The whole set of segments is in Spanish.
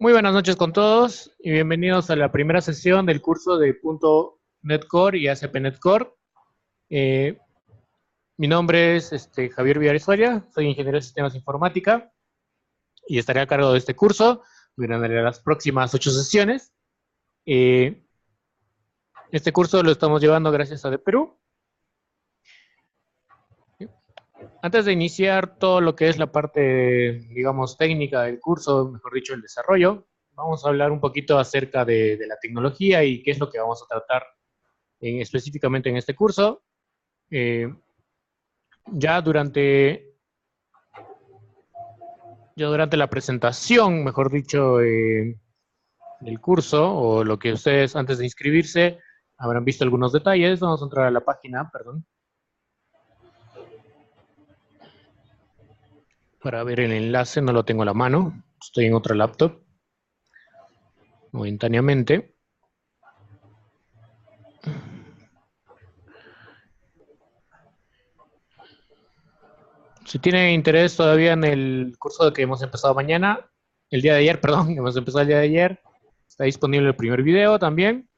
Muy buenas noches con todos y bienvenidos a la primera sesión del curso de .NET Core y ASP.NET Core. Mi nombre es Javier Villares Soria, soy ingeniero de sistemas de informática y estaré a cargo de este curso durante las próximas 8 sesiones. Este curso lo estamos llevando gracias a DPerú. Antes de iniciar todo lo que es la parte, digamos, técnica del curso, mejor dicho, el desarrollo, vamos a hablar un poquito acerca de la tecnología y qué es lo que vamos a tratar específicamente en este curso. Ya durante la presentación, mejor dicho, del curso, o lo que ustedes antes de inscribirse habrán visto algunos detalles. Vamos a entrar a la página, perdón, para ver el enlace. No lo tengo a la mano, estoy en otra laptop momentáneamente. Si tienen interés todavía en el curso que hemos empezado mañana, el día de ayer, perdón, hemos empezado el día de ayer, está disponible el primer video también.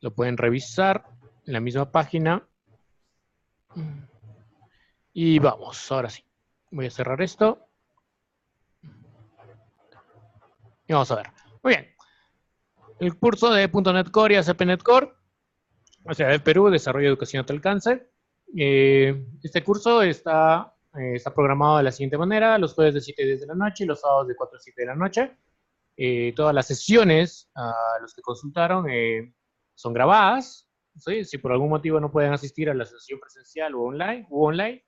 Lo pueden revisar en la misma página. Y vamos, ahora sí. Voy a cerrar esto. Y vamos a ver. Muy bien. El curso de .NET Core y ASP.NET Core, o sea, del Perú, Desarrollo de Educación a tu alcance. Este curso está programado de la siguiente manera: los jueves de 7 a 10 de la noche y los sábados de 4 a 7 de la noche. Todas las sesiones a los que consultaron son grabadas. ¿Sí? Si por algún motivo no pueden asistir a la sesión presencial o online,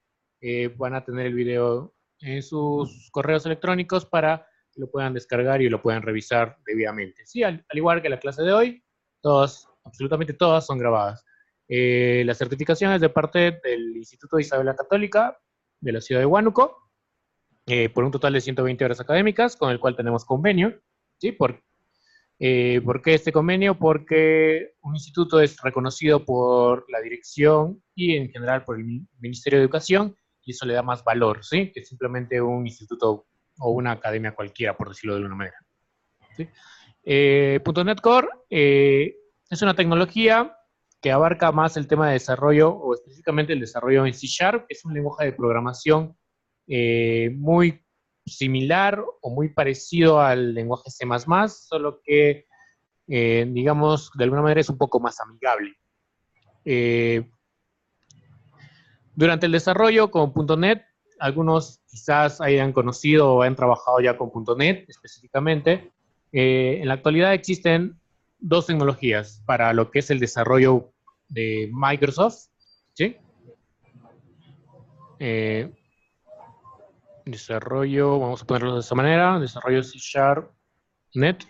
van a tener el video en sus correos electrónicos para que lo puedan descargar y lo puedan revisar debidamente. Sí, al igual que la clase de hoy, absolutamente todas son grabadas. La certificación es de parte del Instituto de Isabel la Católica de la ciudad de Huánuco, por un total de 120 horas académicas, con el cual tenemos convenio. ¿Sí? ¿Por qué este convenio? Porque un instituto es reconocido por la dirección y en general por el Ministerio de Educación, y eso le da más valor, ¿sí? Que simplemente un instituto o una academia cualquiera, por decirlo de alguna manera. ¿Sí? .NET Core es una tecnología que abarca más el tema de desarrollo, o específicamente el desarrollo en C#, que es un lenguaje de programación muy similar o muy parecido al lenguaje C++, solo que, digamos, de alguna manera es un poco más amigable. Durante el desarrollo con .NET, algunos quizás hayan conocido o hayan trabajado ya con .NET específicamente. En la actualidad existen dos tecnologías para lo que es el desarrollo de Microsoft, ¿sí? Desarrollo, vamos a ponerlo de esta manera, desarrollo C#.NET,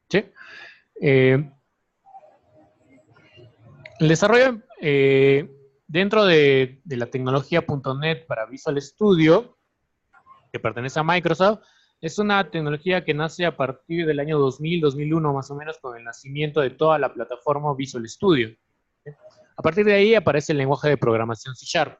¿sí? El desarrollo dentro de la tecnología .NET para Visual Studio, que pertenece a Microsoft, es una tecnología que nace a partir del año 2000, 2001 más o menos, con el nacimiento de toda la plataforma Visual Studio. A partir de ahí aparece el lenguaje de programación C#.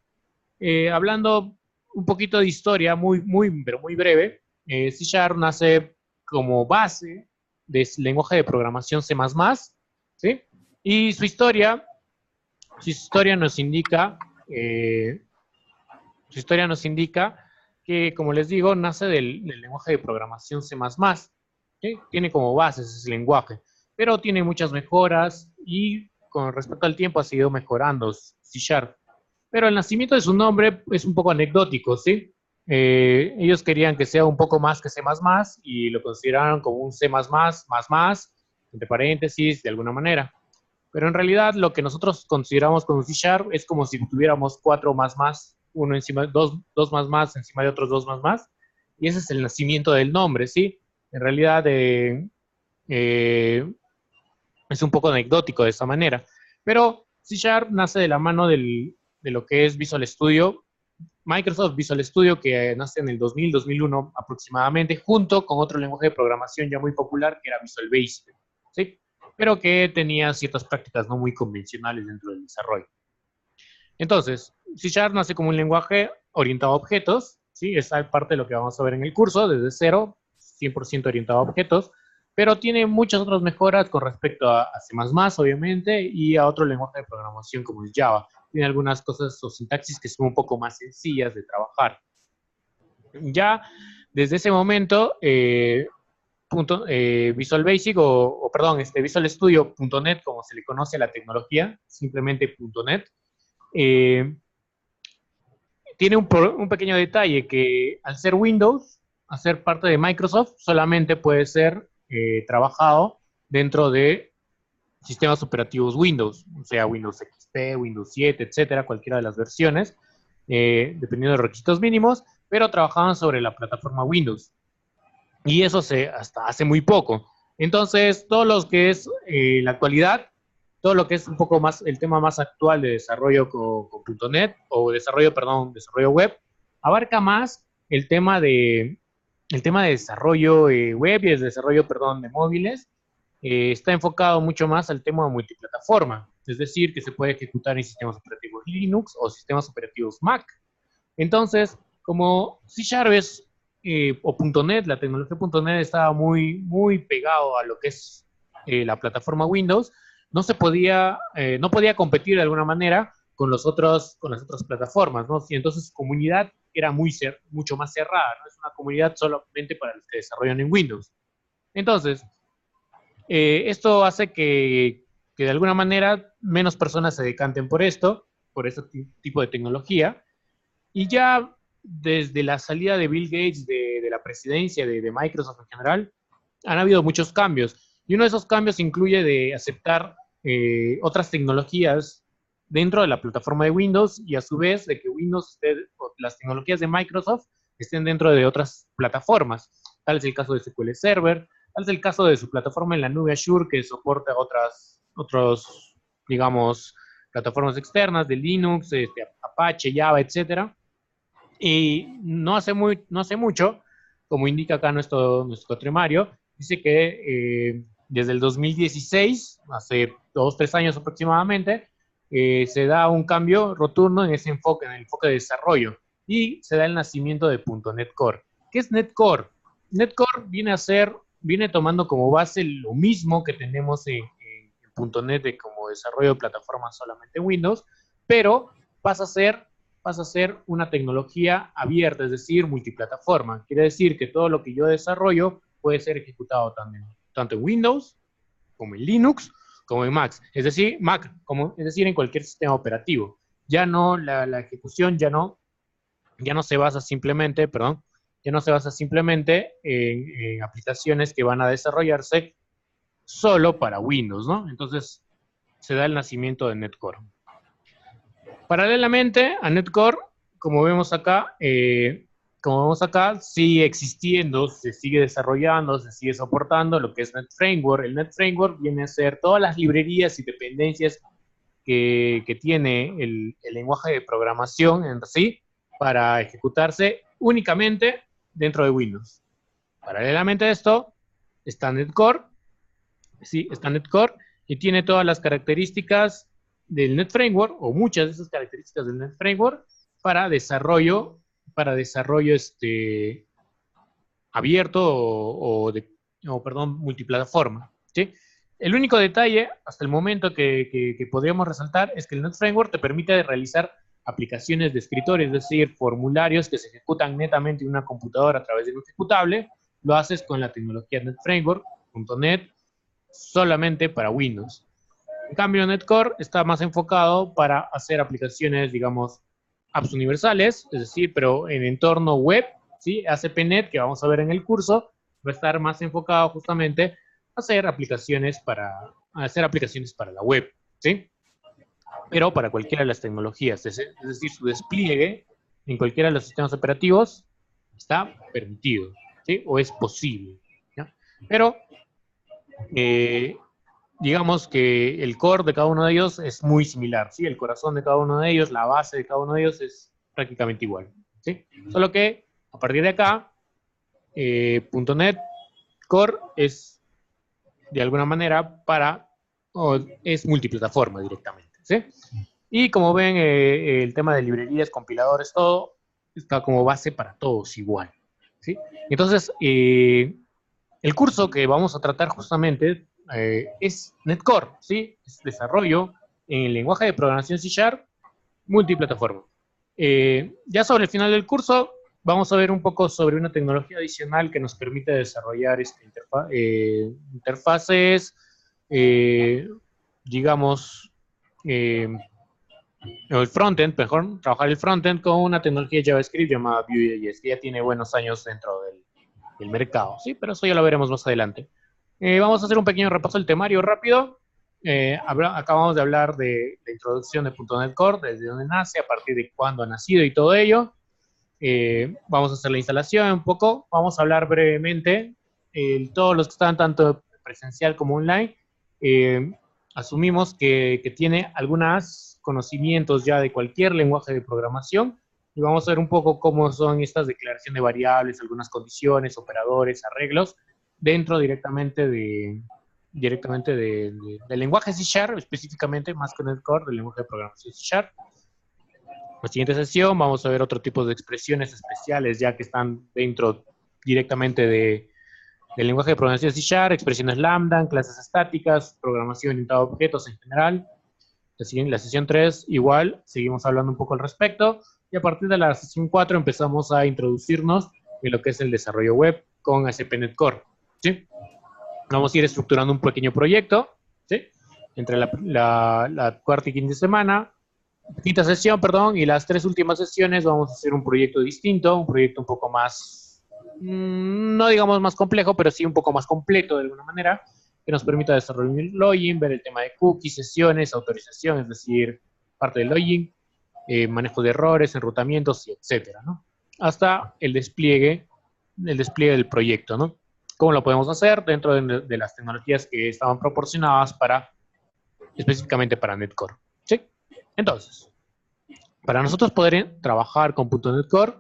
Hablando un poquito de historia, pero muy breve, C# nace como base del lenguaje de programación C++, ¿sí? Y su historia nos indica, que, como les digo, nace del lenguaje de programación C++, ¿sí? Tiene como base ese lenguaje, pero tiene muchas mejoras y con respecto al tiempo ha seguido mejorando C#. Pero el nacimiento de su nombre es un poco anecdótico, ¿sí? Ellos querían que sea un poco más que C++ y lo consideraron como un C++, entre paréntesis, de alguna manera. Pero en realidad lo que nosotros consideramos como C# es como si tuviéramos 4 uno encima, dos encima de otros 2 y ese es el nacimiento del nombre, ¿sí? En realidad es un poco anecdótico de esa manera. Pero C# nace de la mano de lo que es Visual Studio, Microsoft Visual Studio, que nace en el 2000, 2001 aproximadamente, junto con otro lenguaje de programación ya muy popular, que era Visual Basic, ¿sí? Pero que tenía ciertas prácticas no muy convencionales dentro del desarrollo. Entonces, C# nace como un lenguaje orientado a objetos, ¿sí? Esa es parte de lo que vamos a ver en el curso, desde cero, 100% orientado a objetos, pero tiene muchas otras mejoras con respecto a C++, obviamente, y a otro lenguaje de programación como es Java. Tiene algunas cosas o sintaxis que son un poco más sencillas de trabajar. Ya desde ese momento, Visual Basic Visual Studio.NET, como se le conoce a la tecnología, simplemente .NET, tiene un pequeño detalle que al ser Windows, al ser parte de Microsoft, solamente puede ser trabajado dentro de sistemas operativos Windows, o sea, Windows XP, Windows 7, etcétera, cualquiera de las versiones, dependiendo de los requisitos mínimos, pero trabajaban sobre la plataforma Windows. Y eso hasta hace muy poco. Entonces, todo lo que es la actualidad, todo lo que es un poco más el tema más actual de desarrollo con .NET, o desarrollo web, abarca más el tema de desarrollo web y el desarrollo, de móviles. Está enfocado mucho más al tema de multiplataforma, es decir, que se puede ejecutar en sistemas operativos Linux o sistemas operativos Mac. Entonces, como C# o .NET, la tecnología .NET estaba muy pegado a lo que es la plataforma Windows, no podía competir de alguna manera con las otras plataformas, ¿no? Y entonces su comunidad era mucho más cerrada, ¿no? Es una comunidad solamente para los que desarrollan en Windows. Entonces, esto hace que de alguna manera menos personas se decanten por este tipo de tecnología. Y ya desde la salida de Bill Gates de la presidencia de Microsoft en general, han habido muchos cambios. Y uno de esos cambios incluye de aceptar otras tecnologías dentro de la plataforma de Windows y a su vez de que las tecnologías de Microsoft estén dentro de otras plataformas. Tal es el caso de SQL Server, tal es el caso de su plataforma en la nube Azure que soporta otros, digamos, plataformas externas de Linux, Apache, Java, etcétera. Y no hace mucho, como indica acá nuestro temario, dice que desde el 2016, hace 2-3 años aproximadamente, se da un cambio rotundo en ese enfoque, en el enfoque de desarrollo, y se da el nacimiento de .NET Core. ¿Qué es .NET Core? .NET Core viene tomando como base lo mismo que tenemos en .NET como desarrollo de plataformas solamente Windows, pero pasa a ser una tecnología abierta, es decir, multiplataforma. Quiere decir que todo lo que yo desarrollo puede ser ejecutado tanto en Windows, como en Linux, como en Mac. Es decir, en cualquier sistema operativo. Ya no, la ejecución ya no se basa simplemente, en aplicaciones que van a desarrollarse solo para Windows, ¿no? Entonces, se da el nacimiento de .NET Core. Paralelamente a .NET Core, como vemos acá, sigue existiendo, se sigue desarrollando, se sigue soportando lo que es .NET Framework. El .NET Framework viene a ser todas las librerías y dependencias que tiene el lenguaje de programación en sí para ejecutarse únicamente dentro de Windows. Paralelamente a esto, está .NET Core, y tiene todas las características del .NET Framework, o muchas de esas características del .NET Framework, para desarrollo abierto multiplataforma, ¿sí? El único detalle hasta el momento que podríamos resaltar es que el .NET Framework te permite realizar aplicaciones de escritorio, es decir, formularios que se ejecutan netamente en una computadora a través de un ejecutable. Lo haces con la tecnología .NET Framework, .NET, solamente para Windows. En cambio, .NET Core está más enfocado para hacer aplicaciones, digamos, apps universales, es decir, pero en entorno web, ¿sí? ASP.NET, que vamos a ver en el curso, va a estar más enfocado justamente a hacer aplicaciones para la web, ¿sí? Pero para cualquiera de las tecnologías, es decir, su despliegue en cualquiera de los sistemas operativos está permitido, ¿sí? O es posible, ¿ya? Pero digamos que el core de cada uno de ellos es muy similar, ¿sí? El corazón de cada uno de ellos, la base de cada uno de ellos es prácticamente igual, ¿sí? Solo que a partir de acá, .NET Core es de alguna manera es multiplataforma directamente, ¿sí? Y como ven, el tema de librerías, compiladores, todo está como base para todos igual, ¿sí? Entonces, El curso que vamos a tratar justamente es NetCore, ¿sí? Es desarrollo en el lenguaje de programación C# multiplataforma. Ya sobre el final del curso vamos a ver un poco sobre una tecnología adicional que nos permite desarrollar interfaces, digamos, el frontend, mejor, trabajar el frontend con una tecnología de JavaScript llamada Vue.js, que ya tiene buenos años dentro del mercado, ¿sí? Pero eso ya lo veremos más adelante. Vamos a hacer un pequeño repaso del temario rápido. Acabamos de hablar de la introducción de .NET Core, desde dónde nace, a partir de cuándo ha nacido y todo ello. Vamos a hacer la instalación un poco. Vamos a hablar brevemente. Todos los que están tanto presencial como online, asumimos que tiene algunos conocimientos ya de cualquier lenguaje de programación y vamos a ver un poco cómo son estas declaraciones de variables, algunas condiciones, operadores, arreglos, dentro directamente del lenguaje C#, específicamente más que el core del lenguaje de programación C#. En la siguiente sesión vamos a ver otro tipo de expresiones especiales ya que están dentro directamente del lenguaje de programación C#, expresiones lambda, clases estáticas, programación orientada a objetos en general. La sesión 3 igual, seguimos hablando un poco al respecto, y a partir de la sesión 4 empezamos a introducirnos en lo que es el desarrollo web con ASP.NET Core, ¿sí? Vamos a ir estructurando un pequeño proyecto, ¿sí? Entre la cuarta y quinta sesión, perdón, y las 3 últimas sesiones vamos a hacer un proyecto distinto, un proyecto un poco más, no digamos más complejo, pero sí un poco más completo de alguna manera, que nos permita desarrollar un login, ver el tema de cookies, sesiones, autorización, es decir, parte del login, manejo de errores, enrutamientos, etcétera, ¿no? Hasta el despliegue del proyecto, ¿no? ¿Cómo lo podemos hacer? Dentro de las tecnologías que estaban proporcionadas específicamente para NetCore, ¿sí? Entonces, para nosotros poder trabajar con .NET Core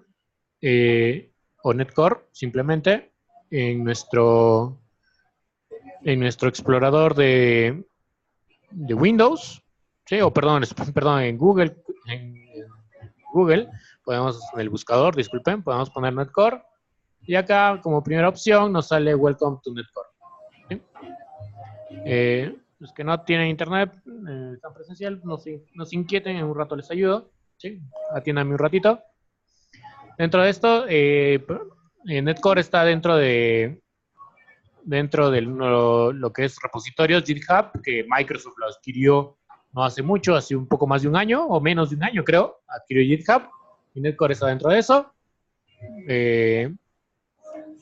o NetCore, simplemente en nuestro explorador de Windows, ¿sí? O perdón, en Google, podemos, en el buscador, disculpen, podemos poner NetCore, y acá como primera opción nos sale Welcome to NetCore, ¿sí? Los que no tienen internet tan presencial, no se inquieten, en un rato les ayudo, ¿sí? Atiéndanme un ratito. Dentro de esto, NetCore está dentro de lo que es repositorios GitHub, que Microsoft lo adquirió no hace mucho, hace un poco más de un año, o menos de un año creo, adquirió GitHub, y NetCore está dentro de eso.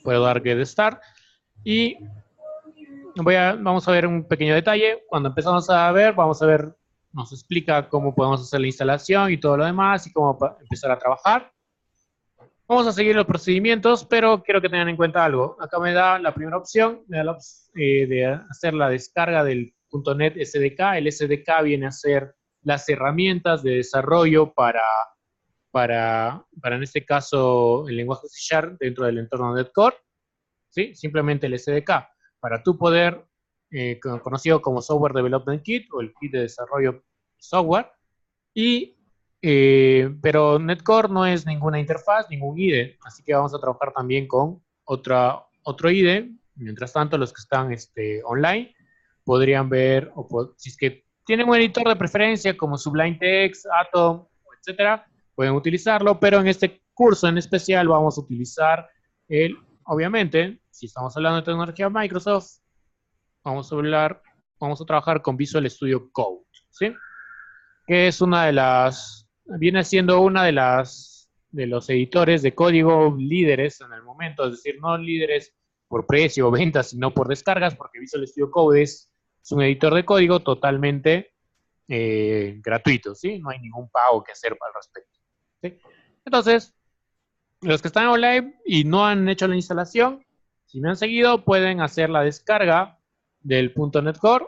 Puedo dar Get Start, y vamos a ver un pequeño detalle. Cuando empezamos a ver, nos explica cómo podemos hacer la instalación y todo lo demás, y cómo empezar a trabajar. Vamos a seguir los procedimientos, pero quiero que tengan en cuenta algo. Acá me da la primera opción, de hacer la descarga del .NET SDK. El SDK viene a ser las herramientas de desarrollo para en este caso, el lenguaje C# dentro del entorno NetCore, ¿sí? Simplemente el SDK. Para tú poder, conocido como Software Development Kit, o el kit de desarrollo de software, pero NetCore no es ninguna interfaz, ningún IDE, así que vamos a trabajar también con otro IDE. Mientras tanto, los que están online podrían ver, si es que tienen un editor de preferencia como Sublime Text, Atom, etcétera, pueden utilizarlo, pero en este curso en especial vamos a utilizar obviamente, si estamos hablando de tecnología Microsoft, vamos a trabajar con Visual Studio Code, ¿sí? Que es viene siendo una de los editores de código líderes en el momento, es decir, no líderes por precio o ventas, sino por descargas, porque Visual Studio Code es un editor de código totalmente gratuito, ¿sí? No hay ningún pago que hacer al respecto, ¿sí? Entonces, los que están online y no han hecho la instalación, si me han seguido, pueden hacer la descarga del .NET Core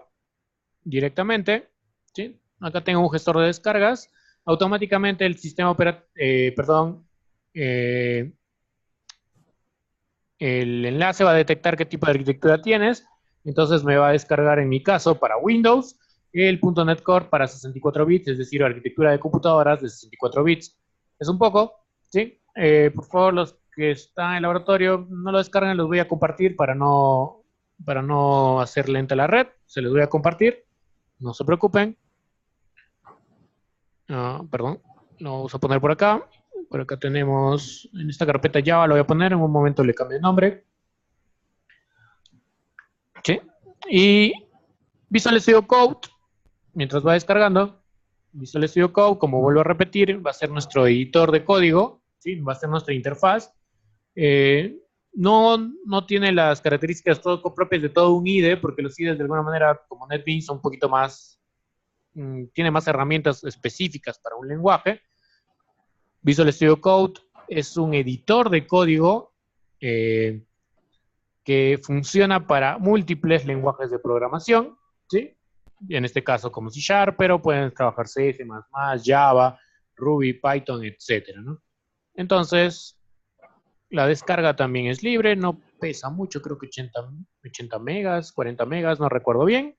directamente, ¿sí? Acá tengo un gestor de descargas. Automáticamente el sistema operativo, el enlace va a detectar qué tipo de arquitectura tienes. Entonces me va a descargar, en mi caso, para Windows, el .NET Core para 64 bits, es decir, arquitectura de computadoras de 64 bits. Es un poco, ¿sí? Por favor, los que está en el laboratorio no lo descarguen, los voy a compartir para no hacer lenta la red. Se los voy a compartir, no se preocupen. Perdón, lo vamos a poner por acá. Por acá tenemos, en esta carpeta Java lo voy a poner, en un momento le cambio el nombre. ¿Sí? Y Visual Studio Code, mientras va descargando, Visual Studio Code, como vuelvo a repetir, va a ser nuestro editor de código, ¿sí? Va a ser nuestra interfaz. No tiene las características propias de todo un IDE, porque los IDEs de alguna manera, como NetBeans, son un poquito más, tiene más herramientas específicas para un lenguaje. Visual Studio Code es un editor de código que funciona para múltiples lenguajes de programación, ¿sí? En este caso como C#, pero pueden trabajar C, C++, Java, Ruby, Python, etcétera, ¿no? Entonces, la descarga también es libre, no pesa mucho, creo que 80 megas, 40 megas, no recuerdo bien.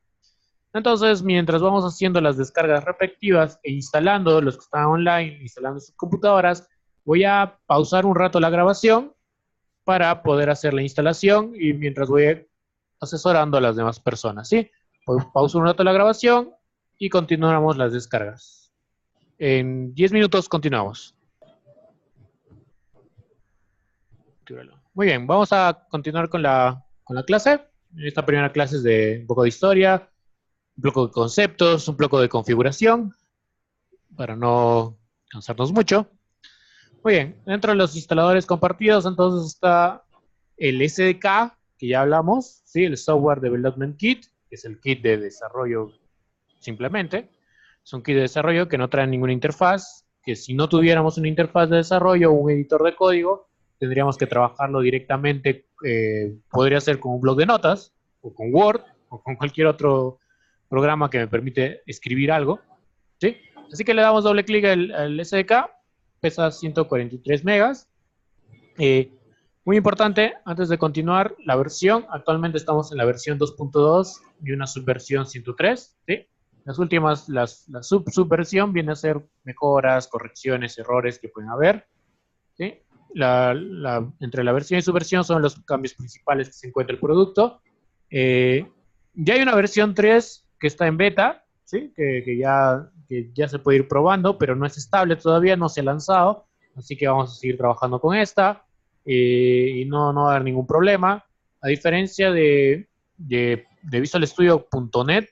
Entonces, mientras vamos haciendo las descargas respectivas e instalando los que están online, instalando sus computadoras, voy a pausar un rato la grabación para poder hacer la instalación y mientras voy asesorando a las demás personas, ¿sí? Pauso un rato la grabación y continuamos las descargas. En 10 minutos continuamos. Muy bien, vamos a continuar con la clase. Esta primera clase es de un poco de historia, un poco de conceptos, un poco de configuración, para no cansarnos mucho. Muy bien, dentro de los instaladores compartidos, entonces está el SDK, que ya hablamos, ¿sí? El Software Development Kit, que es el kit de desarrollo simplemente. Es un kit de desarrollo que no trae ninguna interfaz, que si no tuviéramos una interfaz de desarrollo o un editor de código, tendríamos que trabajarlo directamente, podría ser con un bloc de notas, o con Word, o con cualquier otro programa que me permite escribir algo, ¿sí? Así que le damos doble clic al SDK, pesa 143 megas. Muy importante, antes de continuar, la versión, actualmente estamos en la versión 2.2 y una subversión 103, ¿sí? Las últimas, la subversión viene a ser mejoras, correcciones, errores que pueden haber, ¿sí? Entre la versión y subversión son los cambios principales que se encuentra el producto. Ya hay una versión 3 que está en beta, ¿sí? que ya se puede ir probando, pero no es estable todavía, no se ha lanzado, así que vamos a seguir trabajando con esta y no va a haber ningún problema. A diferencia de Visual Studio.net,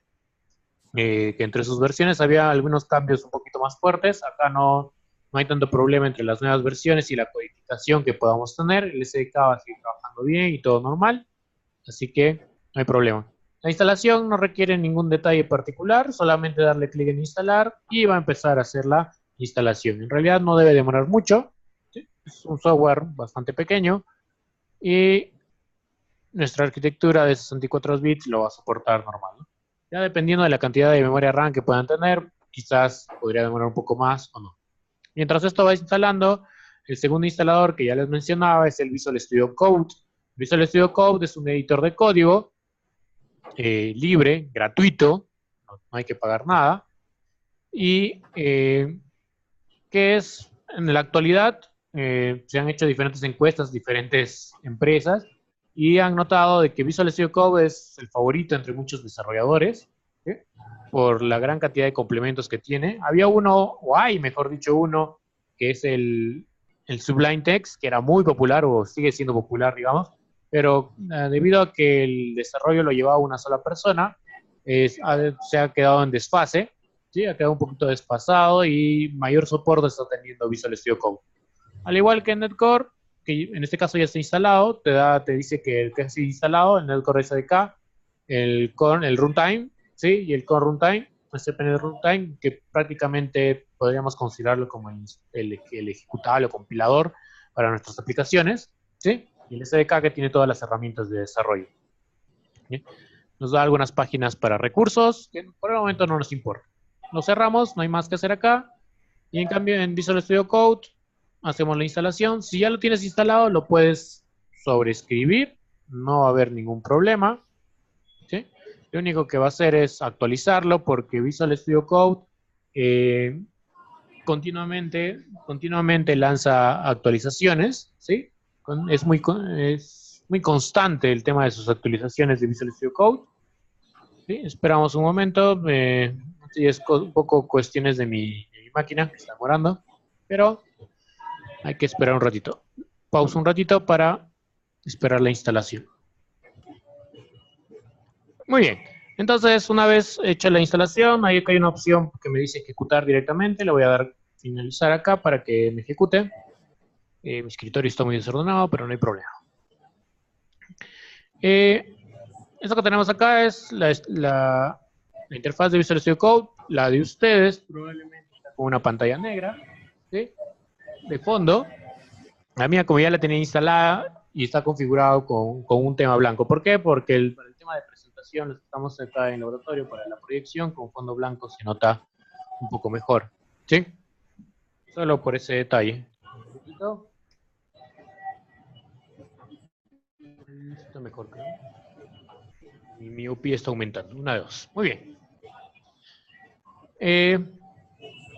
que entre sus versiones había algunos cambios un poquito más fuertes, acá no hay tanto problema entre las nuevas versiones y la codificación que podamos tener. El SDK va a seguir trabajando bien y todo normal, así que no hay problema. La instalación no requiere ningún detalle particular, solamente darle clic en instalar y va a empezar a hacer la instalación. En realidad no debe demorar mucho, ¿sí? Es un software bastante pequeño y nuestra arquitectura de 64 bits lo va a soportar normal, ¿no? Ya dependiendo de la cantidad de memoria RAM que puedan tener, quizás podría demorar un poco más o no. Mientras esto va instalando, el segundo instalador que ya les mencionaba es el Visual Studio Code. Visual Studio Code es un editor de código libre, gratuito, no hay que pagar nada, y que es, en la actualidad, se han hecho diferentes encuestas, diferentes empresas, y han notado de que Visual Studio Code es el favorito entre muchos desarrolladores, ¿sí? Por la gran cantidad de complementos que tiene. Había uno, o hay, mejor dicho, uno, que es el Sublime Text, que era muy popular, o sigue siendo popular, digamos, pero debido a que el desarrollo lo llevaba una sola persona, se ha quedado en desfase, ¿sí? Ha quedado un poquito desfasado y mayor soporte está teniendo Visual Studio Code. Al igual que en Netcore, que en este caso ya está instalado, te dice que el que está instalado, el Netcore SDK, el runtime, ¿sí? Y el core runtime, el CPN runtime, que prácticamente podríamos considerarlo como el ejecutable o compilador para nuestras aplicaciones, ¿sí? Y el SDK que tiene todas las herramientas de desarrollo, ¿sí? Nos da algunas páginas para recursos, que por el momento no nos importa. Lo cerramos, no hay más que hacer acá. Y en cambio en Visual Studio Code hacemos la instalación. Si ya lo tienes instalado, lo puedes sobreescribir, no va a haber ningún problema, ¿sí? Lo único que va a hacer es actualizarlo, porque Visual Studio Code continuamente lanza actualizaciones, ¿sí? es muy constante el tema de sus actualizaciones de Visual Studio Code. ¿Sí? Esperamos un momento. Sí, es un poco cuestiones de mi máquina que está demorando, pero hay que esperar un ratito. Pausa un ratito para esperar la instalación. Muy bien. Entonces, una vez hecha la instalación, ahí hay una opción que me dice ejecutar directamente. Le voy a dar finalizar acá para que me ejecute. Mi escritorio está muy desordenado, pero no hay problema. Esto que tenemos acá es la interfaz de Visual Studio Code. La de ustedes probablemente está con una pantalla negra, ¿sí? De fondo. La mía, como ya la tenía instalada y está configurado con un tema blanco. ¿Por qué? Porque para el tema de presentación, los que estamos acá en el laboratorio para la proyección, con fondo blanco se nota un poco mejor. ¿Sí? Solo por ese detalle. Un poquito. Está mejor, creo. Mi miopía está aumentando. Una de dos. Muy bien.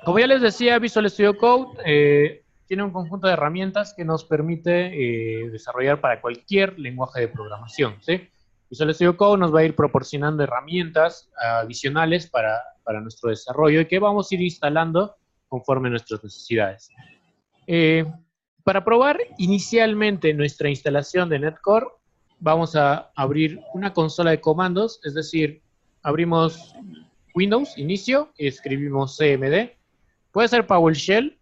Como ya les decía, Visual Studio Code tiene un conjunto de herramientas que nos permite desarrollar para cualquier lenguaje de programación, ¿sí? Visual Studio Code nos va a ir proporcionando herramientas adicionales para nuestro desarrollo y que vamos a ir instalando conforme a nuestras necesidades. Para probar inicialmente nuestra instalación de NetCore, vamos a abrir una consola de comandos, es decir, abrimos Windows, inicio, y escribimos CMD. Puede ser PowerShell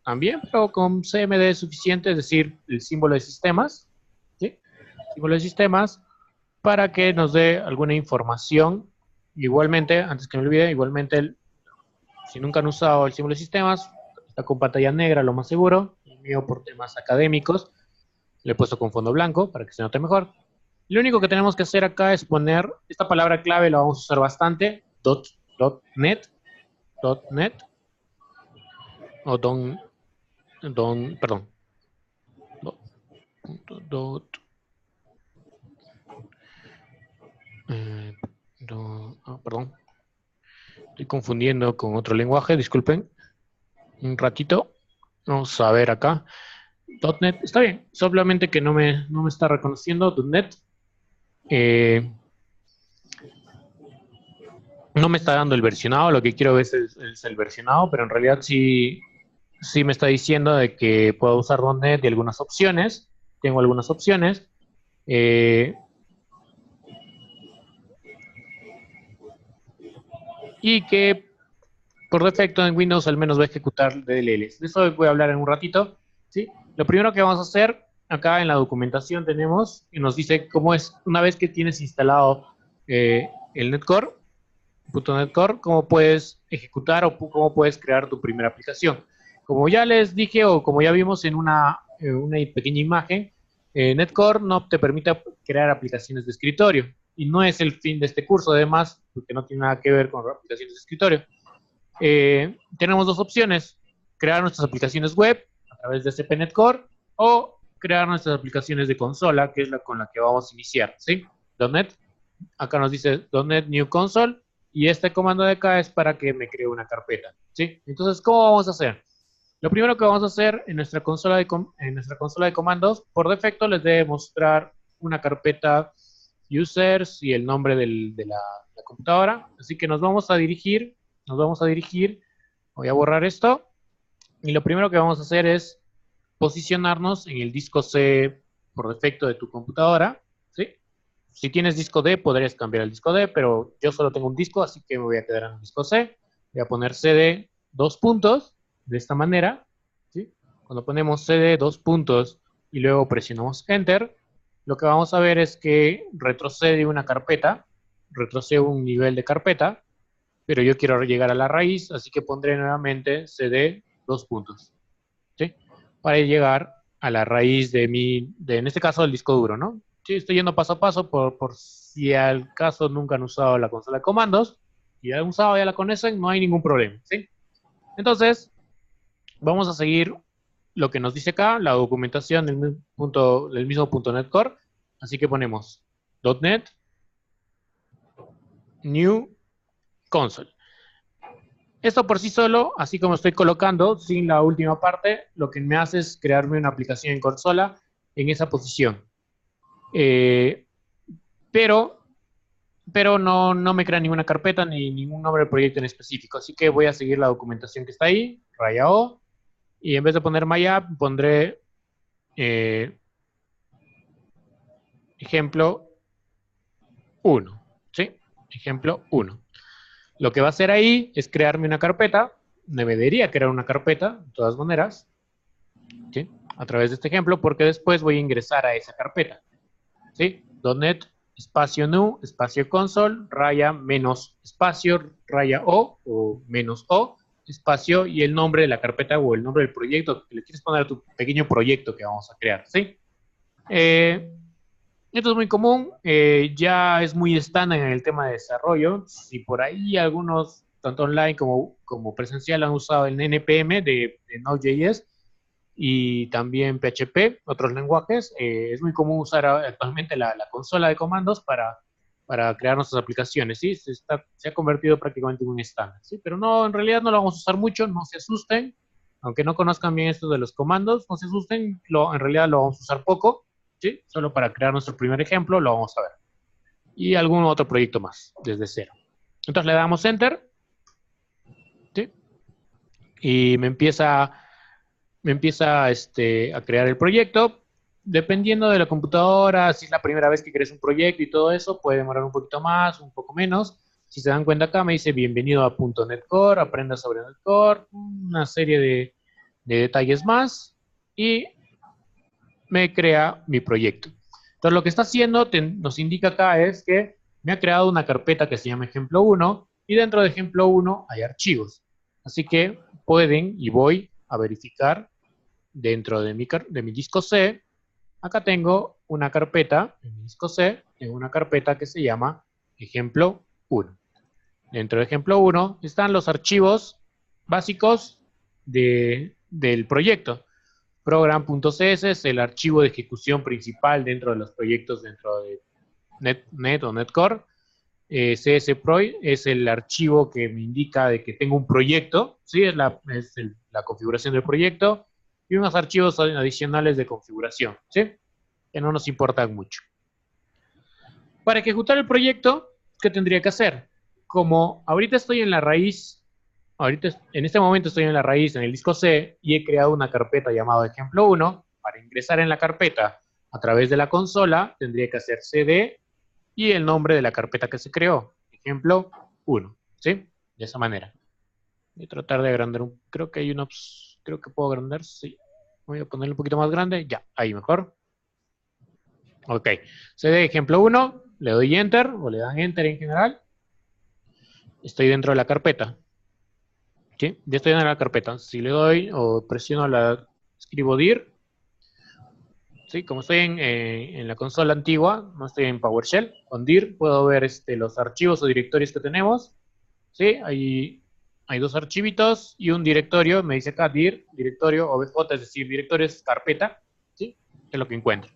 también, pero con CMD es suficiente, es decir, el símbolo de sistemas, ¿sí? Símbolo de sistemas, para que nos dé alguna información. Igualmente, antes que me olvide, igualmente, si nunca han usado el símbolo de sistemas, está con pantalla negra, lo más seguro. El mío, por temas académicos, le he puesto con fondo blanco para que se note mejor. Lo único que tenemos que hacer acá es poner esta palabra clave, la vamos a usar bastante, .net, o perdón, perdón, estoy confundiendo con otro lenguaje, disculpen, un ratito, vamos a ver acá, .net, está bien, solamente que no me está reconociendo, .net, no me está dando el versionado, lo que quiero ver es el versionado, pero en realidad sí me está diciendo de que puedo usar .NET y algunas opciones. Tengo algunas opciones. Y que por defecto en Windows al menos va a ejecutar DLLs. De eso voy a hablar en un ratito. ¿Sí? Lo primero que vamos a hacer, acá en la documentación tenemos, y nos dice cómo es, una vez que tienes instalado el NetCore, .NET cómo puedes ejecutar o cómo puedes crear tu primera aplicación. Como ya les dije o como ya vimos en una pequeña imagen, NetCore no te permite crear aplicaciones de escritorio y no es el fin de este curso, además, porque no tiene nada que ver con aplicaciones de escritorio. Tenemos dos opciones, crear nuestras aplicaciones web a través de SAP NetCore o crear nuestras aplicaciones de consola, que es la con la que vamos a iniciar, ¿sí? .NET, acá nos dice .NET New Console, y este comando de acá es para que me cree una carpeta, ¿sí? Entonces, ¿cómo vamos a hacer? Lo primero que vamos a hacer en nuestra consola de comandos, por defecto les debe mostrar una carpeta users y el nombre de la computadora. Así que nos vamos a dirigir, voy a borrar esto, y lo primero que vamos a hacer es posicionarnos en el disco C por defecto de tu computadora, ¿sí? Si tienes disco D, podrías cambiar el disco D, pero yo solo tengo un disco, así que me voy a quedar en el disco C. Voy a poner CD dos puntos, de esta manera, ¿sí? Cuando ponemos CD dos puntos y luego presionamos Enter, lo que vamos a ver es que retrocede una carpeta, retrocede un nivel de carpeta, pero yo quiero llegar a la raíz, así que pondré nuevamente CD dos puntos, ¿sí? Para llegar a la raíz en este caso, del disco duro, ¿no? Sí, estoy yendo paso a paso por si al caso nunca han usado la consola de comandos. Si han usado, ya la conocen, no hay ningún problema, ¿sí? Entonces, vamos a seguir lo que nos dice acá, la documentación del mismo .NET Core. Así que ponemos .NET New Console. Esto por sí solo, así como estoy colocando, sin la última parte, lo que me hace es crearme una aplicación en consola. en esa posición. Pero no me crea ninguna carpeta ni ningún nombre de proyecto en específico. Así que voy a seguir la documentación que está ahí, raya O, y en vez de poner my app, pondré ejemplo 1. ¿Sí? Ejemplo 1. Lo que va a hacer ahí es crearme una carpeta. Debería crear una carpeta, de todas maneras, ¿sí? A través de este ejemplo, porque después voy a ingresar a esa carpeta. ¿Sí? .NET espacio new, espacio console, raya menos espacio, raya o menos o, espacio y el nombre de la carpeta o el nombre del proyecto que le quieres poner a tu pequeño proyecto que vamos a crear, ¿sí? Esto es muy común, ya es muy estándar en el tema de desarrollo. Si por ahí algunos, tanto online como presencial, han usado el NPM de Node.js, y también PHP, otros lenguajes. Es muy común usar actualmente la consola de comandos para crear nuestras aplicaciones, ¿sí? Se ha convertido prácticamente en un estándar, ¿sí? Pero no, en realidad no lo vamos a usar mucho, no se asusten, aunque no conozcan bien esto de los comandos, no se asusten, en realidad lo vamos a usar poco, ¿sí? Solo para crear nuestro primer ejemplo lo vamos a ver. Y algún otro proyecto más, desde cero. Entonces le damos Enter, ¿sí? Y me empieza a crear el proyecto. Dependiendo de la computadora, si es la primera vez que crees un proyecto y todo eso, puede demorar un poquito más, un poco menos. Si se dan cuenta acá, me dice bienvenido a .NET Core, aprenda sobre .NET Core, una serie de detalles más, y me crea mi proyecto. Entonces lo que está haciendo, nos indica acá, es que me ha creado una carpeta que se llama ejemplo 1, y dentro de ejemplo 1 hay archivos. Así que pueden, y voy a verificar dentro de mi disco C. Acá tengo una carpeta, en mi disco C, tengo una carpeta que se llama ejemplo 1. Dentro de ejemplo 1 están los archivos básicos del proyecto. Program.cs es el archivo de ejecución principal dentro de los proyectos dentro de .NET o .NET Core. CSPROI es el archivo que me indica de que tengo un proyecto, ¿sí? Es la configuración del proyecto, y unos archivos adicionales de configuración, ¿sí? Que no nos importan mucho. Para ejecutar el proyecto, ¿qué tendría que hacer? Como ahorita estoy en la raíz, en este momento estoy en la raíz en el disco C y he creado una carpeta llamada ejemplo 1, para ingresar en la carpeta a través de la consola, tendría que hacer cd y el nombre de la carpeta que se creó, ejemplo 1, ¿sí? De esa manera. Voy a tratar de agrandar creo que hay creo que puedo agrandar, sí. Voy a ponerlo un poquito más grande, ya, ahí mejor. Ok, cd ejemplo 1, le doy enter, o le dan enter en general. Estoy dentro de la carpeta. ¿Sí? Ya estoy dentro de la carpeta. Si le doy o presiono escribo dir, ¿sí? Como estoy en la consola antigua, no estoy en PowerShell, con dir puedo ver los archivos o directorios que tenemos, ¿sí? Hay dos archivitos y un directorio, me dice acá dir, directorio, obj, es decir, directorio es carpeta, ¿sí? Es lo que encuentro.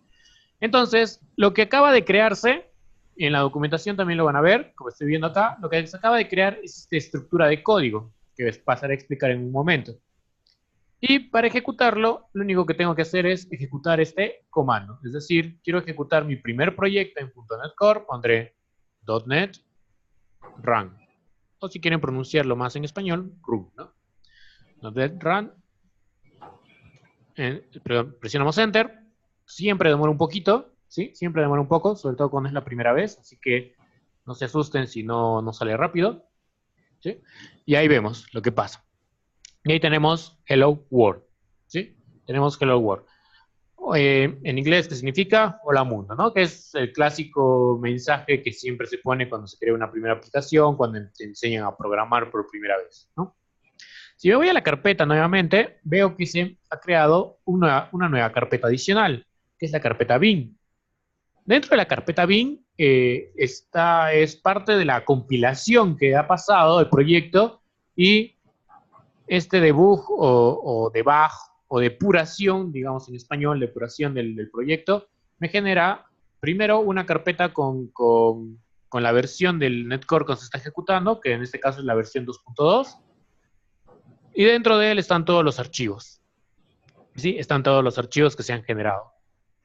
Entonces, lo que acaba de crearse, en la documentación también lo van a ver, como estoy viendo acá, lo que se acaba de crear es esta estructura de código, que pasaré a explicar en un momento. Y para ejecutarlo, lo único que tengo que hacer es ejecutar este comando. Es decir, quiero ejecutar mi primer proyecto en .NET Core, pondré .NET Run. O si quieren pronunciarlo más en español, run, ¿no? .NET Run. Presionamos Enter. Siempre demora un poquito, ¿sí? Siempre demora un poco, sobre todo cuando es la primera vez, así que no se asusten si no sale rápido, ¿sí? Y ahí vemos lo que pasa. Y ahí tenemos Hello World, ¿sí? Tenemos Hello World. En inglés, que significa Hola Mundo, ¿no? Que es el clásico mensaje que siempre se pone cuando se crea una primera aplicación, cuando te enseñan a programar por primera vez, ¿no? Si me voy a la carpeta nuevamente, veo que se ha creado una nueva carpeta adicional, que es la carpeta bin. Dentro de la carpeta bin, esta es parte de la compilación que ha pasado el proyecto, y este debug o debug o depuración, digamos en español, depuración del proyecto, me genera primero una carpeta con la versión del .NET Core que se está ejecutando, que en este caso es la versión 2.2, y dentro de él están todos los archivos. ¿Sí? Están todos los archivos que se han generado.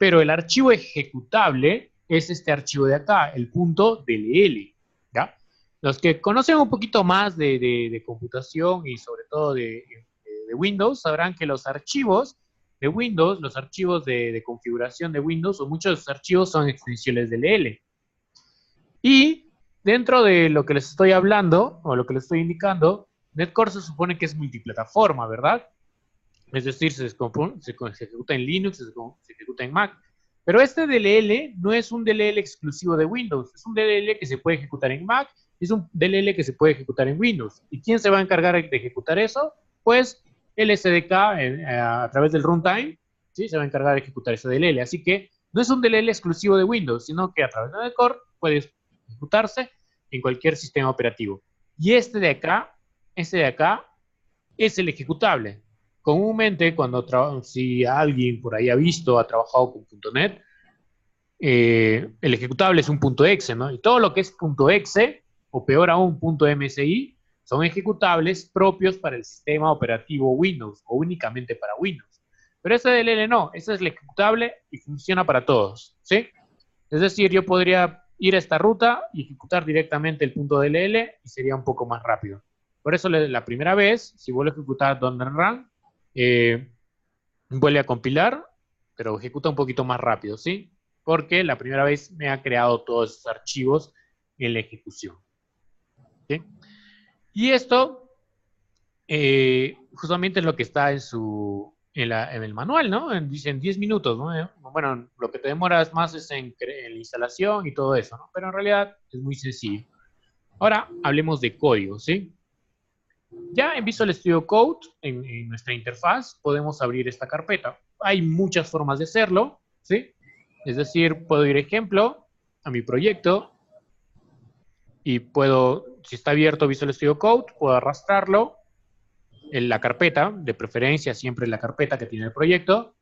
pero el archivo ejecutable es este archivo de acá, el .dll, ¿ya? Los que conocen un poquito más de computación y sobre todo de Windows, sabrán que los archivos de Windows, los archivos de configuración de Windows, o muchos archivos son extensiones DLL. Y dentro de lo que les estoy hablando, o lo que les estoy indicando, NetCore se supone que es multiplataforma, ¿verdad? Es decir, se ejecuta en Linux, se ejecuta en Mac. Pero este DLL no es un DLL exclusivo de Windows, es un DLL que se puede ejecutar en Mac, es un DLL que se puede ejecutar en Windows. ¿Y quién se va a encargar de ejecutar eso? Pues el SDK a través del runtime, ¿sí? Se va a encargar de ejecutar ese DLL. Así que no es un DLL exclusivo de Windows, sino que a través de NetCore puede ejecutarse en cualquier sistema operativo. Y este de acá es el ejecutable. Comúnmente, si alguien por ahí ha trabajado con .NET, el ejecutable es un .exe, ¿no? Y todo lo que es .exe, o peor aún, .msi, son ejecutables propios para el sistema operativo Windows, o únicamente para Windows. Pero ese DLL no, ese es el ejecutable y funciona para todos, ¿sí? Es decir, yo podría ir a esta ruta y ejecutar directamente el .dll y sería un poco más rápido. Por eso la primera vez, si vuelvo a ejecutar .run, vuelve a compilar, pero ejecuta un poquito más rápido, ¿sí? Porque la primera vez me ha creado todos esos archivos en la ejecución. ¿Sí? Y esto justamente es lo que está en el manual, ¿no? Dicen 10 minutos, ¿no? Bueno, lo que te demoras más es en la instalación y todo eso, ¿no? Pero en realidad es muy sencillo. Ahora hablemos de código, ¿sí? Ya en Visual Studio Code, en nuestra interfaz, podemos abrir esta carpeta. Hay muchas formas de hacerlo, ¿sí? Es decir, puedo ir, ejemplo, a mi proyecto y si está abierto Visual Studio Code, puedo arrastrarlo en la carpeta, de preferencia siempre la carpeta que tiene el proyecto,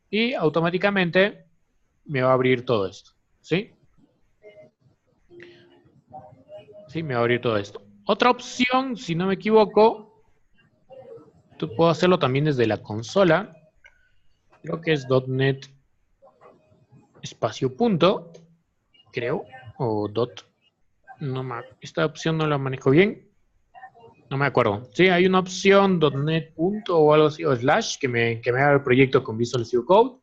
y automáticamente me va a abrir todo esto, ¿sí? Sí, me va a abrir todo esto. Otra opción, si no me equivoco, puedo hacerlo también desde la consola. Creo que es .NET espacio punto, creo, o dot. Esta opción no la manejo bien. No me acuerdo. Sí, hay una opción .NET punto o algo así, o slash, que me haga el proyecto con Visual Studio Code.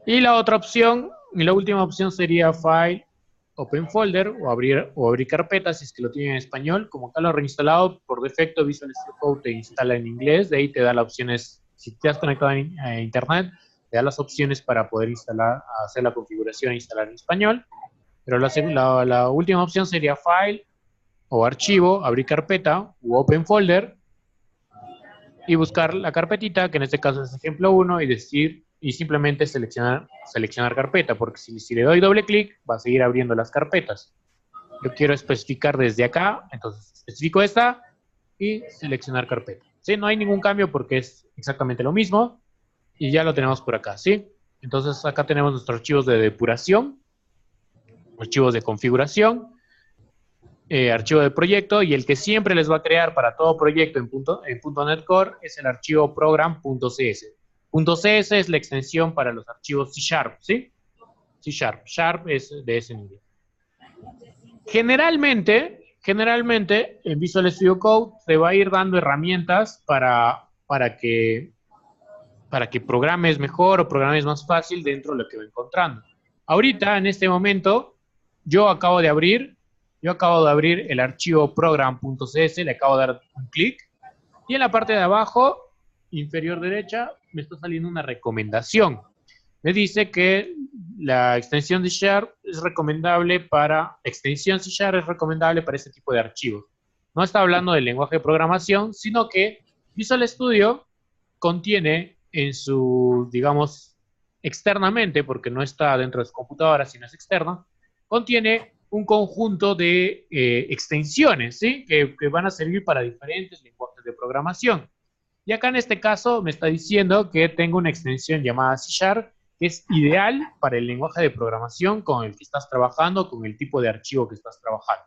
Y la otra opción, y la última opción sería File, Open Folder, o abrir carpeta, si es que lo tiene en español. Como acá lo he reinstalado, por defecto Visual Studio Code te instala en inglés, de ahí te da las opciones, si te has conectado a internet, te da las opciones para poder hacer la configuración e instalar en español. Pero la última opción sería File o Archivo, abrir carpeta u Open Folder y buscar la carpetita, que en este caso es ejemplo 1, y simplemente seleccionar carpeta, porque si le doy doble clic va a seguir abriendo las carpetas. Yo quiero especificar desde acá, entonces especifico esta y seleccionar carpeta. ¿Sí? No hay ningún cambio porque es exactamente lo mismo y ya lo tenemos por acá, ¿sí? Entonces acá tenemos nuestros archivos de depuración, archivos de configuración, archivo de proyecto, y el que siempre les va a crear para todo proyecto en .NET Core es el archivo program.cs. .cs es la extensión para los archivos C#, ¿sí? C#, Sharp es de ese nivel. Generalmente en Visual Studio Code te va a ir dando herramientas para que programes mejor o programes más fácil dentro de lo que va encontrando. Ahorita, en este momento, yo acabo de abrir el archivo program.cs, le acabo de dar un clic, y en la parte de abajo, inferior derecha, me está saliendo una recomendación. Me dice que la extensión de Sharp es recomendable para este tipo de archivos. No está hablando del lenguaje de programación, sino que Visual Studio contiene en su, digamos, externamente, porque no está dentro de su computadora, sino es externo, contiene un conjunto de extensiones, ¿sí? Que van a servir para diferentes lenguajes de programación. Y acá en este caso me está diciendo que tengo una extensión llamada C#, que es ideal para el lenguaje de programación con el que estás trabajando, con el tipo de archivo que estás trabajando.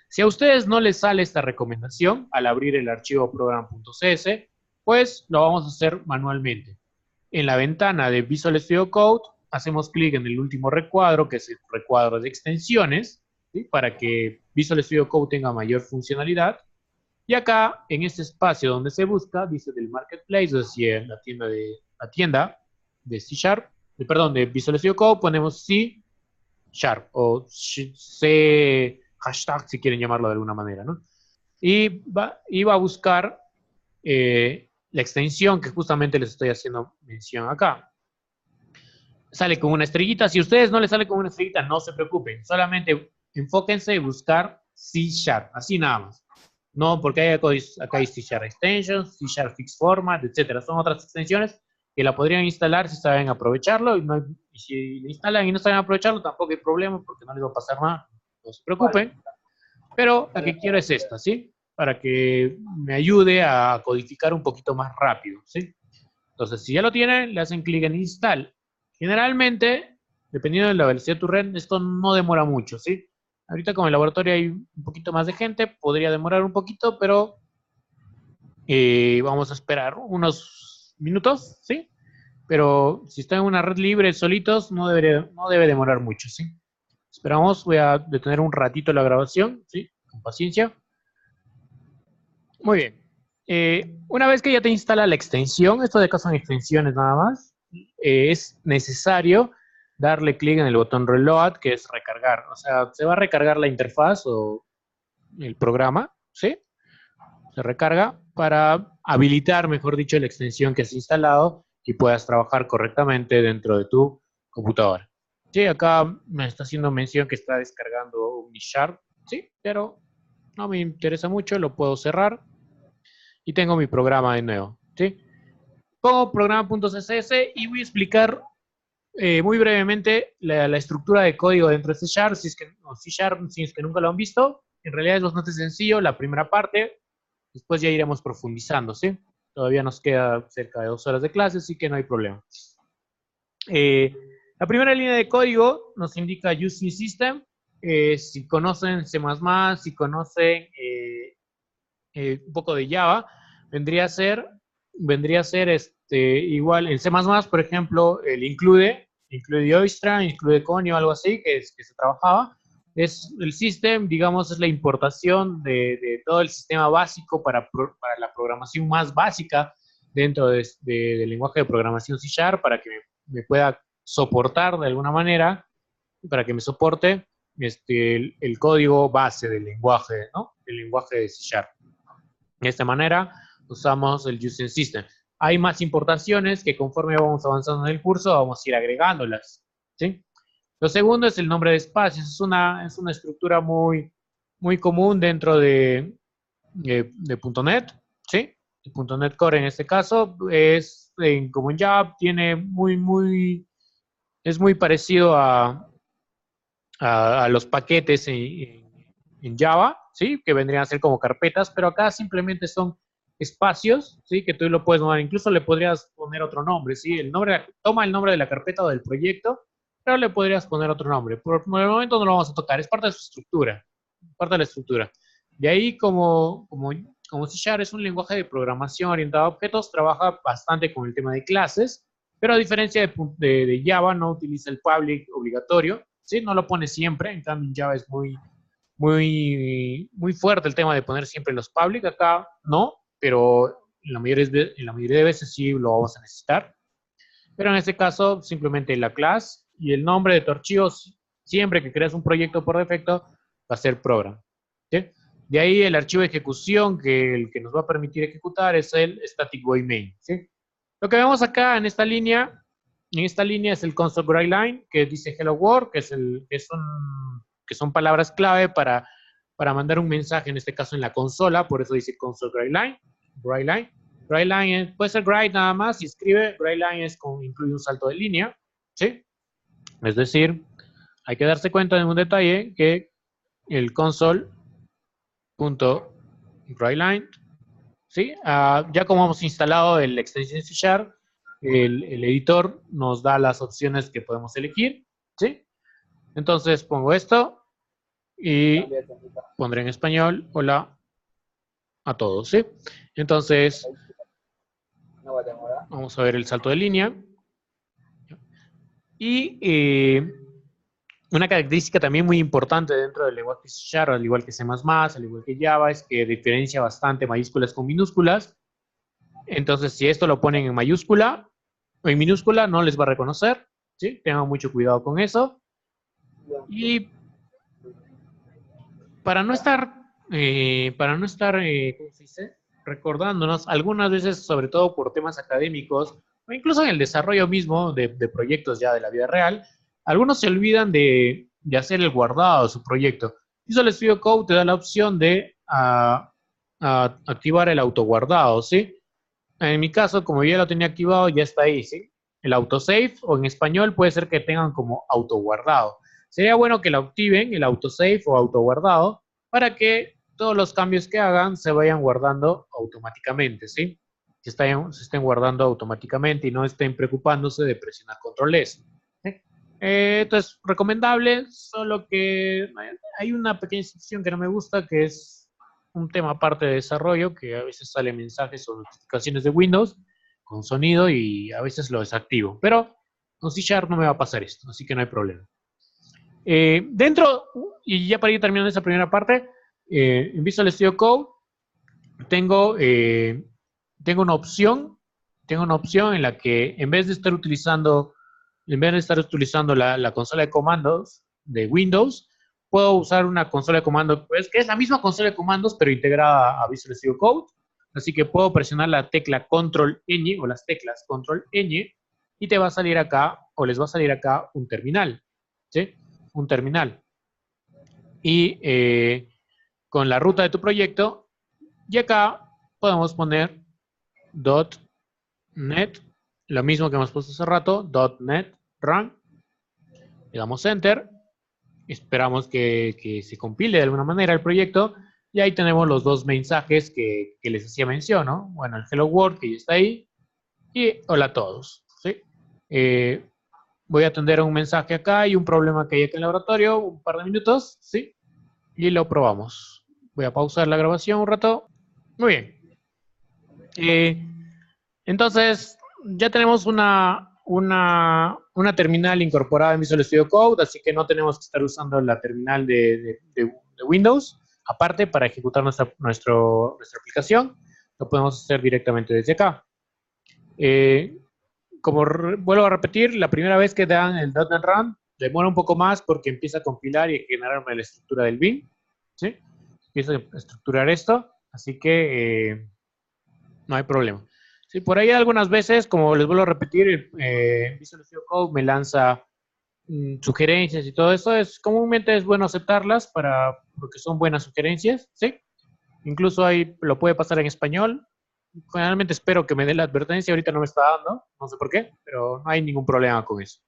Si a ustedes no les sale esta recomendación al abrir el archivo program.cs, pues lo vamos a hacer manualmente. en la ventana de Visual Studio Code, hacemos clic en el último recuadro, que es el recuadro de extensiones, ¿sí? Para que Visual Studio Code tenga mayor funcionalidad. Y acá, en este espacio donde se busca, dice del Marketplace, es decir, la tienda de C Sharp, perdón, de Visual Studio Code, ponemos C Sharp o C hashtag, si quieren llamarlo de alguna manera, ¿no? Y va a buscar la extensión que justamente les estoy haciendo mención acá. Sale con una estrellita. Si a ustedes no les sale con una estrellita, no se preocupen. Solamente enfóquense en buscar C Sharp, así nada más. No, porque acá hay C Sharp Extensions, C Sharp Fixed Format, etcétera. Son otras extensiones que la podrían instalar si saben aprovecharlo. Y si la instalan y no saben aprovecharlo, tampoco hay problema porque no les va a pasar nada. No se preocupen. Pero la que quiero es esta, ¿sí? Para que me ayude a codificar un poquito más rápido, ¿sí? Entonces, si ya lo tienen, le hacen clic en Install. Generalmente, dependiendo de la velocidad de tu red, esto no demora mucho, ¿sí? Ahorita como en el laboratorio hay un poquito más de gente, podría demorar un poquito, pero vamos a esperar unos minutos, ¿sí? Pero si está en una red libre solitos, no debe demorar mucho, ¿sí? Esperamos, voy a detener un ratito la grabación, ¿sí? Con paciencia. Muy bien. Una vez que ya te instala la extensión, esto de acá son extensiones nada más, es necesario darle clic en el botón Reload, que es recargar. O sea, se va a recargar la interfaz o el programa, ¿sí? Se recarga para habilitar, mejor dicho, la extensión que has instalado y puedas trabajar correctamente dentro de tu computadora. Sí, acá me está haciendo mención que está descargando Omnisharp, sí, pero no me interesa mucho, lo puedo cerrar y tengo mi programa de nuevo, ¿sí? Pongo programa.css y voy a explicar muy brevemente la estructura de código dentro de C Sharp, si es que nunca lo han visto. En realidad es bastante sencillo, la primera parte, después ya iremos profundizando, ¿sí? Todavía nos queda cerca de 2 horas de clase, así que no hay problema. La primera línea de código nos indica Using System. Si conocen C++, si conocen un poco de Java, vendría a ser igual en C++, por ejemplo, el include Oyster, include Conio, algo así, que se trabajaba. Es el system, digamos, es la importación de todo el sistema básico para la programación más básica dentro del lenguaje de programación C Sharp, para que me pueda soportar de alguna manera, para que me soporte el código base del lenguaje, ¿no? El lenguaje de C Sharp. De esta manera usamos el Using System. Hay más importaciones que conforme vamos avanzando en el curso vamos a ir agregándolas, ¿sí? Lo segundo es el nombre de espacios. Es una estructura muy común dentro de .NET, ¿sí? .NET Core en este caso es como en Java, es muy parecido a los paquetes en Java, ¿sí? Que vendrían a ser como carpetas, pero acá simplemente son espacios, ¿sí? Que tú lo puedes mover. Incluso le podrías poner otro nombre, ¿sí? Toma el nombre de la carpeta o del proyecto, pero le podrías poner otro nombre. Por el momento no lo vamos a tocar, es parte de su estructura, parte de la estructura. De ahí, como C Sharp es un lenguaje de programación orientado a objetos, trabaja bastante con el tema de clases, pero a diferencia de Java, no utiliza el public obligatorio, ¿sí? No lo pone siempre, en cambio en Java es muy fuerte el tema de poner siempre los public. Acá no, pero en la mayoría de veces sí lo vamos a necesitar. Pero en este caso, simplemente la clase y el nombre de tu archivo, siempre que creas un proyecto por defecto, va a ser program, ¿sí? De ahí el archivo de ejecución que el que nos va a permitir ejecutar es el static void main, ¿sí? Lo que vemos acá en esta línea es el console write line, que dice hello world, que son palabras clave para mandar un mensaje, en este caso en la consola, por eso dice console write line. Write line puede ser write nada más, si escribe, write line incluye un salto de línea, ¿sí? Es decir, hay que darse cuenta de un detalle que el console.writeLine, ¿sí? Ya como hemos instalado el extension C Sharp, el editor nos da las opciones que podemos elegir, ¿sí? Entonces pongo esto y pondré en español, hola a todos, ¿sí? Entonces, Vamos a ver el salto de línea. Y una característica también muy importante dentro del lenguaje C#, al igual que C++, al igual que Java, es que diferencia bastante mayúsculas con minúsculas. Entonces, si esto lo ponen en mayúscula o en minúscula, no les va a reconocer, ¿sí? Tengan mucho cuidado con eso. Y para no estar, ¿cómo se dice? Recordándonos, algunas veces, sobre todo por temas académicos, o incluso en el desarrollo mismo de proyectos ya de la vida real, algunos se olvidan de hacer el guardado de su proyecto. Visual Studio Code te da la opción de activar el autoguardado, ¿sí? En mi caso, como yo ya lo tenía activado, ya está ahí, ¿sí? El autosave, o en español puede ser que tengan como autoguardado. Sería bueno que lo activen, el autosave o autoguardado, para que todos los cambios que hagan se vayan guardando automáticamente, ¿sí? Se estén guardando automáticamente y no estén preocupándose de presionar control S. ¿Sí? Entonces, recomendable, solo que hay una pequeña excepción que no me gusta, que es un tema aparte de desarrollo, que a veces salen mensajes o notificaciones de Windows con sonido y a veces lo desactivo. Pero con C# no me va a pasar esto, así que no hay problema. Dentro, y ya para ir terminando esa primera parte, en Visual Studio Code tengo una opción en la que en vez de estar utilizando la consola de comandos de Windows, puedo usar una consola de comandos, pues, que es la misma consola de comandos, pero integrada a Visual Studio Code. Así que puedo presionar la tecla Control Ñ o las teclas Control Ñ y te va a salir acá, o les va a salir acá un terminal, ¿sí? Un terminal. Y con la ruta de tu proyecto, y acá podemos poner .NET, lo mismo que hemos puesto hace rato, .NET Run, le damos Enter, esperamos que se compile de alguna manera el proyecto, y ahí tenemos los dos mensajes que les hacía mención, ¿no? Bueno, el Hello World, que ya está ahí, y hola a todos, ¿sí? Voy a atender un mensaje acá y un problema que hay acá en el laboratorio, un par de minutos, ¿sí? Y lo probamos. Voy a pausar la grabación un rato. Muy bien. Entonces, ya tenemos una terminal incorporada en Visual Studio Code, así que no tenemos que estar usando la terminal de Windows. Aparte, para ejecutar nuestra aplicación, lo podemos hacer directamente desde acá. Como vuelvo a repetir, la primera vez que dan el .NET Run, demora un poco más porque empieza a compilar y a generarme la estructura del bin, ¿sí? Empieza a estructurar esto, así que no hay problema. Sí, por ahí algunas veces, como les vuelvo a repetir, Visual Studio Code me lanza sugerencias y todo eso. Comúnmente es bueno aceptarlas porque son buenas sugerencias, ¿sí? Incluso ahí lo puede pasar en español. Generalmente espero que me dé la advertencia, ahorita no me está dando, no sé por qué, pero no hay ningún problema con eso.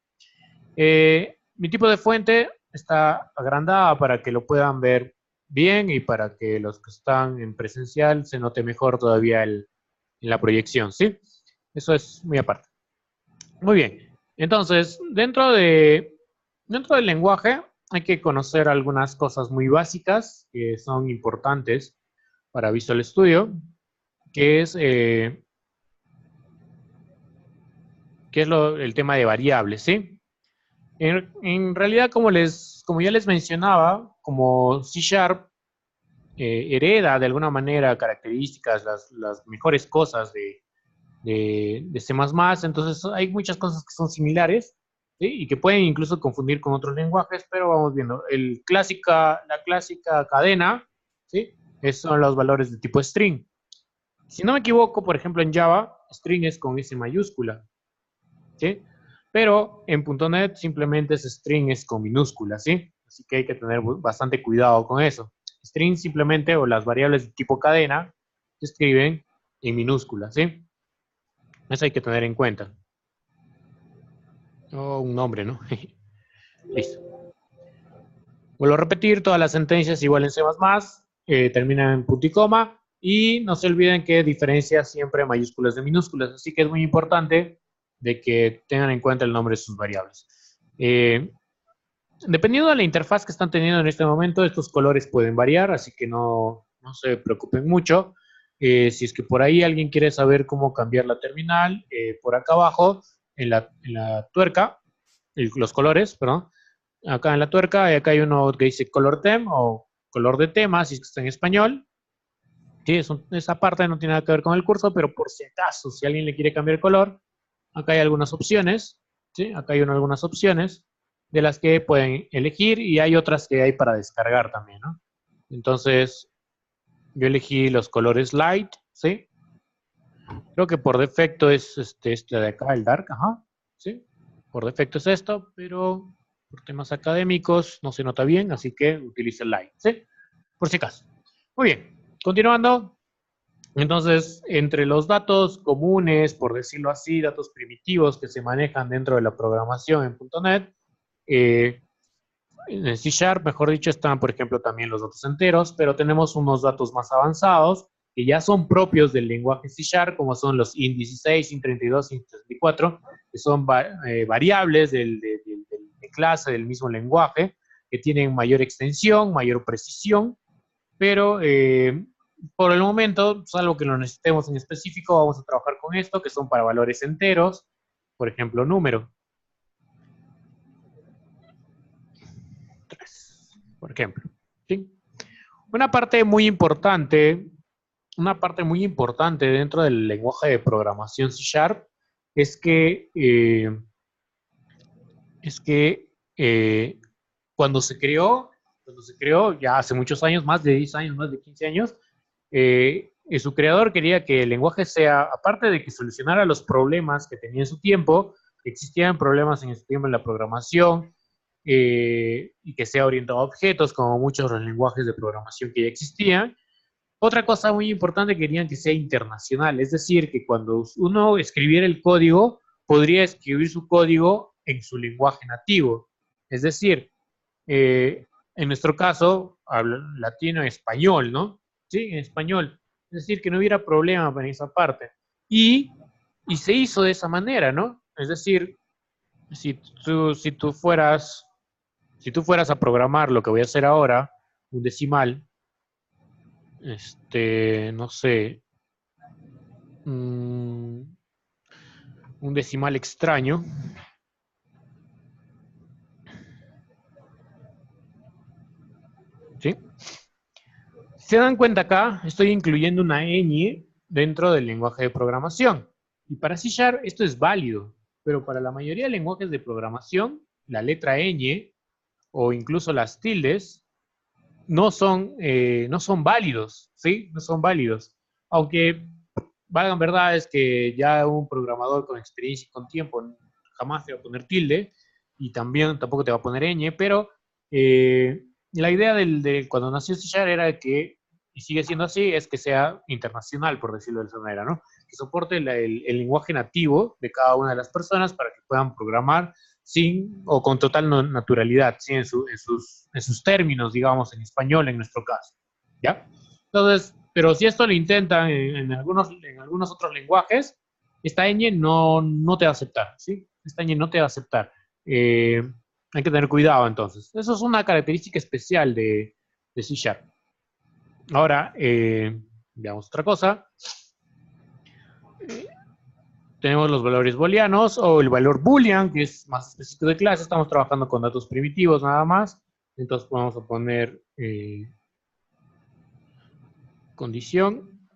Mi tipo de fuente está agrandada para que lo puedan ver bien y para que los que están en presencial se note mejor todavía en la proyección, ¿sí? Eso es muy aparte. Muy bien. Entonces, dentro del lenguaje hay que conocer algunas cosas muy básicas que son importantes para Visual Studio, que es el tema de variables, ¿sí? En realidad, como ya les mencionaba, como C# hereda de alguna manera características, las mejores cosas de C++, entonces hay muchas cosas que son similares, ¿sí? Y que pueden incluso confundir con otros lenguajes, pero vamos viendo. La clásica cadena, ¿sí? Son los valores de tipo string. Si no me equivoco, por ejemplo, en Java, string es con S mayúscula, ¿sí? Pero en .NET simplemente string es con minúscula, ¿sí? Así que hay que tener bastante cuidado con eso. String simplemente, o las variables de tipo cadena, se escriben en minúscula, ¿sí? Eso hay que tener en cuenta. O un nombre, ¿no? Listo. Vuelvo a repetir, todas las sentencias igual en C++, terminan en punto y coma, y no se olviden que diferencia siempre mayúsculas de minúsculas, así que es muy importante de que tengan en cuenta el nombre de sus variables. Dependiendo de la interfaz que están teniendo en este momento, estos colores pueden variar, así que no se preocupen mucho. Si es que por ahí alguien quiere saber cómo cambiar la terminal, por acá abajo, en la tuerca, los colores, perdón, acá en la tuerca, acá hay uno que dice color tem o color de tema, si es que está en español. Sí, esa parte no tiene nada que ver con el curso, pero por si acaso, si alguien le quiere cambiar el color, acá hay algunas opciones, ¿sí? Acá hay algunas opciones de las que pueden elegir y hay otras que hay para descargar también, ¿no? Entonces, yo elegí los colores light, ¿sí? Creo que por defecto es este de acá, el dark, ajá, ¿sí? Por defecto es esto, pero por temas académicos no se nota bien, así que utilice el light, ¿sí? Por si acaso. Muy bien, continuando. Entonces, entre los datos comunes, por decirlo así, datos primitivos que se manejan dentro de la programación en .NET, en C Sharp, mejor dicho, están, por ejemplo, también los datos enteros, pero tenemos unos datos más avanzados que ya son propios del lenguaje C Sharp, como son los int16, int32, int34, que son variables de clase del mismo lenguaje, que tienen mayor extensión, mayor precisión, pero por el momento, salvo que lo necesitemos en específico, vamos a trabajar con esto, que son para valores enteros, por ejemplo, número. 3, por ejemplo. ¿Sí? Una parte muy importante dentro del lenguaje de programación C Sharp es que, cuando se creó ya hace muchos años, más de 10 años, más de 15 años, su creador quería que el lenguaje sea, aparte de que solucionara los problemas que tenía en su tiempo, existían problemas en su tiempo en la programación, y que sea orientado a objetos, como muchos de los lenguajes de programación que ya existían. Otra cosa muy importante, querían que sea internacional, es decir, que cuando uno escribiera el código, podría escribir su código en su lenguaje nativo. Es decir, en nuestro caso, latino español, ¿no? Sí, en español. Es decir, que no hubiera problema en esa parte. Y se hizo de esa manera, ¿no? Es decir, si tú fueras a programar lo que voy a hacer ahora, un decimal, no sé, un decimal extraño, ¿sí? Si se dan cuenta acá, estoy incluyendo una ñ dentro del lenguaje de programación. Y para C Sharp esto es válido, pero para la mayoría de lenguajes de programación, la letra ñ o incluso las tildes no son válidos, ¿sí? No son válidos. Aunque valgan verdades que ya un programador con experiencia y con tiempo jamás te va a poner tilde y también tampoco te va a poner ñ, pero la idea de cuando nació C Sharp era que, y sigue siendo así, es que sea internacional, por decirlo de esa manera, ¿no? Que soporte el lenguaje nativo de cada una de las personas para que puedan programar sin o con total naturalidad, ¿sí? en sus términos, digamos, en español en nuestro caso, ¿ya? Entonces, pero si esto lo intentan en algunos otros lenguajes, esta ñ no te va a aceptar, ¿sí? Esta ñ no te va a aceptar. Hay que tener cuidado entonces. Eso es una característica especial de C Sharp. Ahora, veamos otra cosa. Tenemos los valores booleanos o el valor boolean, que es más específico de clase. Estamos trabajando con datos primitivos nada más. Entonces vamos a poner condición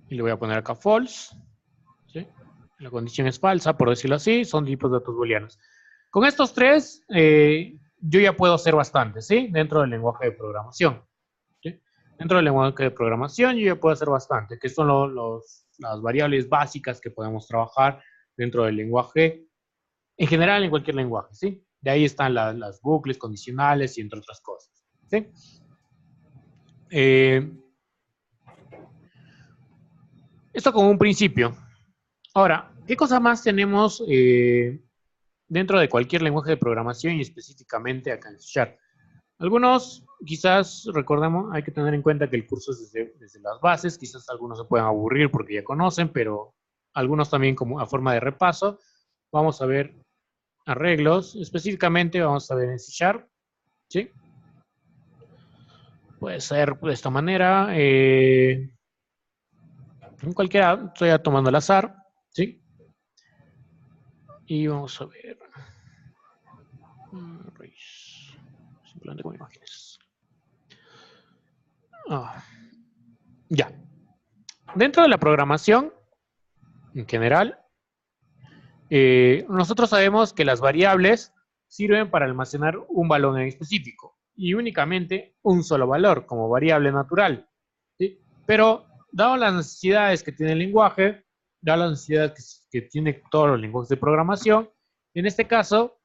y le voy a poner acá false. ¿Sí? La condición es falsa, por decirlo así. Son tipos de datos booleanos. Con estos tres, yo ya puedo hacer bastante, ¿sí? Dentro del lenguaje de programación. ¿Sí? Dentro del lenguaje de programación, yo ya puedo hacer bastante, que son las variables básicas que podemos trabajar dentro del lenguaje, en general en cualquier lenguaje, ¿sí? De ahí están las bucles condicionales y entre otras cosas, ¿sí? Esto como un principio. Ahora, ¿qué cosa más tenemos dentro de cualquier lenguaje de programación y específicamente acá en C Sharp? Algunos, quizás, recordemos, hay que tener en cuenta que el curso es desde las bases, quizás algunos se puedan aburrir porque ya conocen, pero algunos también como a forma de repaso. Vamos a ver arreglos, específicamente vamos a ver en C Sharp, ¿sí? Puede ser de esta manera. En cualquiera, estoy tomando al azar, ¿sí? Y vamos a ver. Simplemente con imágenes. Ya. Dentro de la programación, en general, nosotros sabemos que las variables sirven para almacenar un valor en específico y únicamente un solo valor como variable natural, ¿sí? Pero, dado las necesidades que tiene el lenguaje, dado las necesidades que tiene todos los lenguajes de programación, en este caso,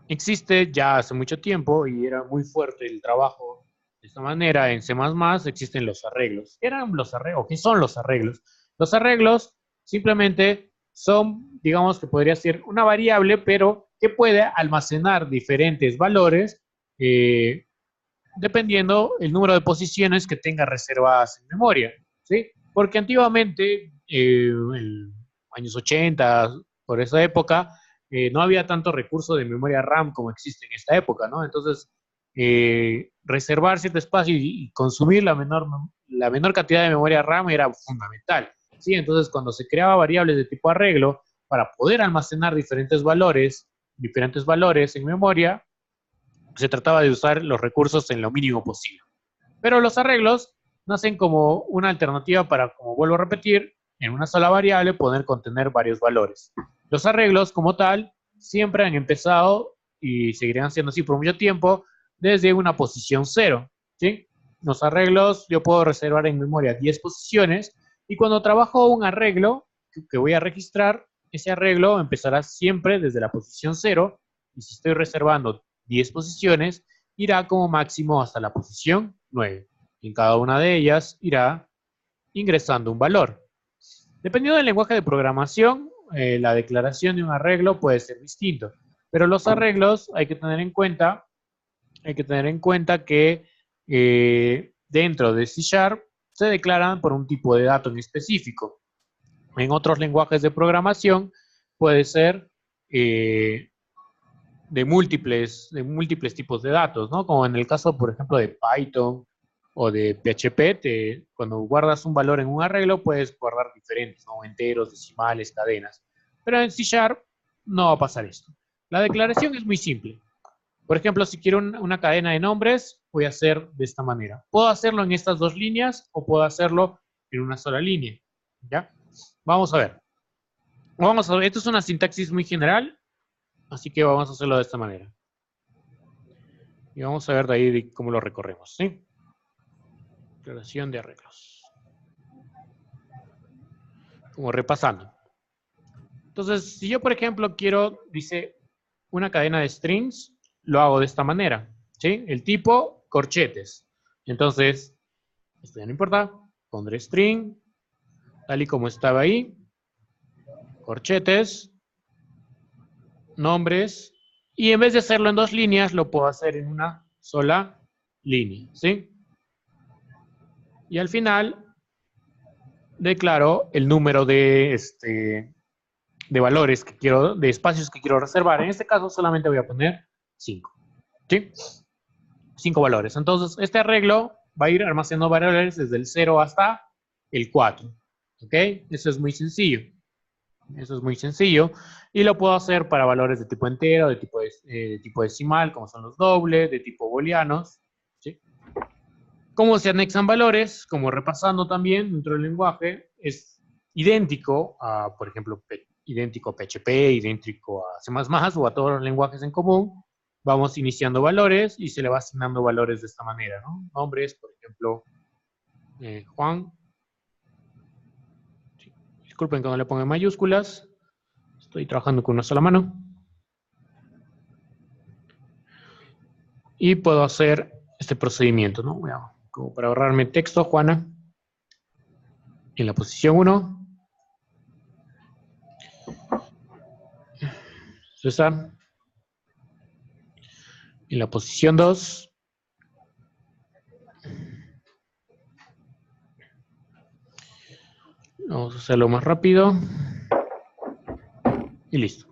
existe ya hace mucho tiempo y era muy fuerte el trabajo de esta manera en C++, existen los arreglos. ¿Qué eran los arreglos? ¿Qué son los arreglos? Los arreglos simplemente son, digamos que podría ser una variable, pero que puede almacenar diferentes valores dependiendo el número de posiciones que tenga reservadas en memoria, ¿sí? Porque antiguamente, en años 80, por esa época, no había tanto recurso de memoria RAM como existe en esta época, ¿no? Entonces, reservar cierto espacio y consumir la menor cantidad de memoria RAM era fundamental, ¿sí? Entonces, cuando se creaba variables de tipo arreglo para poder almacenar diferentes valores en memoria, se trataba de usar los recursos en lo mínimo posible. Pero los arreglos nacen como una alternativa para, como vuelvo a repetir, en una sola variable poder contener varios valores. Los arreglos como tal siempre han empezado y seguirán siendo así por mucho tiempo desde una posición cero, ¿sí? Los arreglos yo puedo reservar en memoria 10 posiciones y cuando trabajo un arreglo que voy a registrar, ese arreglo empezará siempre desde la posición cero y si estoy reservando 10 posiciones, irá como máximo hasta la posición 9. En cada una de ellas irá ingresando un valor. Dependiendo del lenguaje de programación, la declaración de un arreglo puede ser distinto, pero los arreglos hay que tener en cuenta que dentro de C# se declaran por un tipo de dato en específico. En otros lenguajes de programación puede ser de múltiples tipos de datos, ¿no? Como en el caso, por ejemplo, de Python o de PHP, cuando guardas un valor en un arreglo, puedes guardar diferentes, ¿no? Enteros, decimales, cadenas. Pero en C# no va a pasar esto. La declaración es muy simple. Por ejemplo, si quiero una cadena de nombres, voy a hacer de esta manera. Puedo hacerlo en estas dos líneas o puedo hacerlo en una sola línea. ¿Ya? Vamos a ver. Esto es una sintaxis muy general, así que vamos a hacerlo de esta manera. Y vamos a ver de ahí cómo lo recorremos, ¿sí? Declaración de arreglos. Como repasando. Entonces, si yo, por ejemplo, dice, una cadena de strings, lo hago de esta manera, ¿sí? El tipo, corchetes. Entonces, esto ya no importa, pondré string, tal y como estaba ahí, corchetes, nombres, y en vez de hacerlo en dos líneas, lo puedo hacer en una sola línea, ¿sí? Y al final, declaro el número de valores que quiero, de espacios que quiero reservar. En este caso solamente voy a poner 5. ¿Sí? 5 valores. Entonces, este arreglo va a ir almacenando valores desde el 0 hasta el 4. ¿Ok? Eso es muy sencillo. Eso es muy sencillo. Y lo puedo hacer para valores de tipo entero, de tipo decimal, como son los dobles, de tipo booleanos. ¿Sí? Cómo se anexan valores, como repasando también dentro del lenguaje, es idéntico a, por ejemplo, idéntico a PHP, idéntico a C++ o a todos los lenguajes en común. Vamos iniciando valores y se le va asignando valores de esta manera, ¿no? Nombres, por ejemplo, Juan. Sí. Disculpen que no le ponga mayúsculas. Estoy trabajando con una sola mano. Y puedo hacer este procedimiento, ¿no? Como para ahorrarme texto, Juana. En la posición 1. César. En la posición 2. Vamos a hacerlo más rápido. Y listo.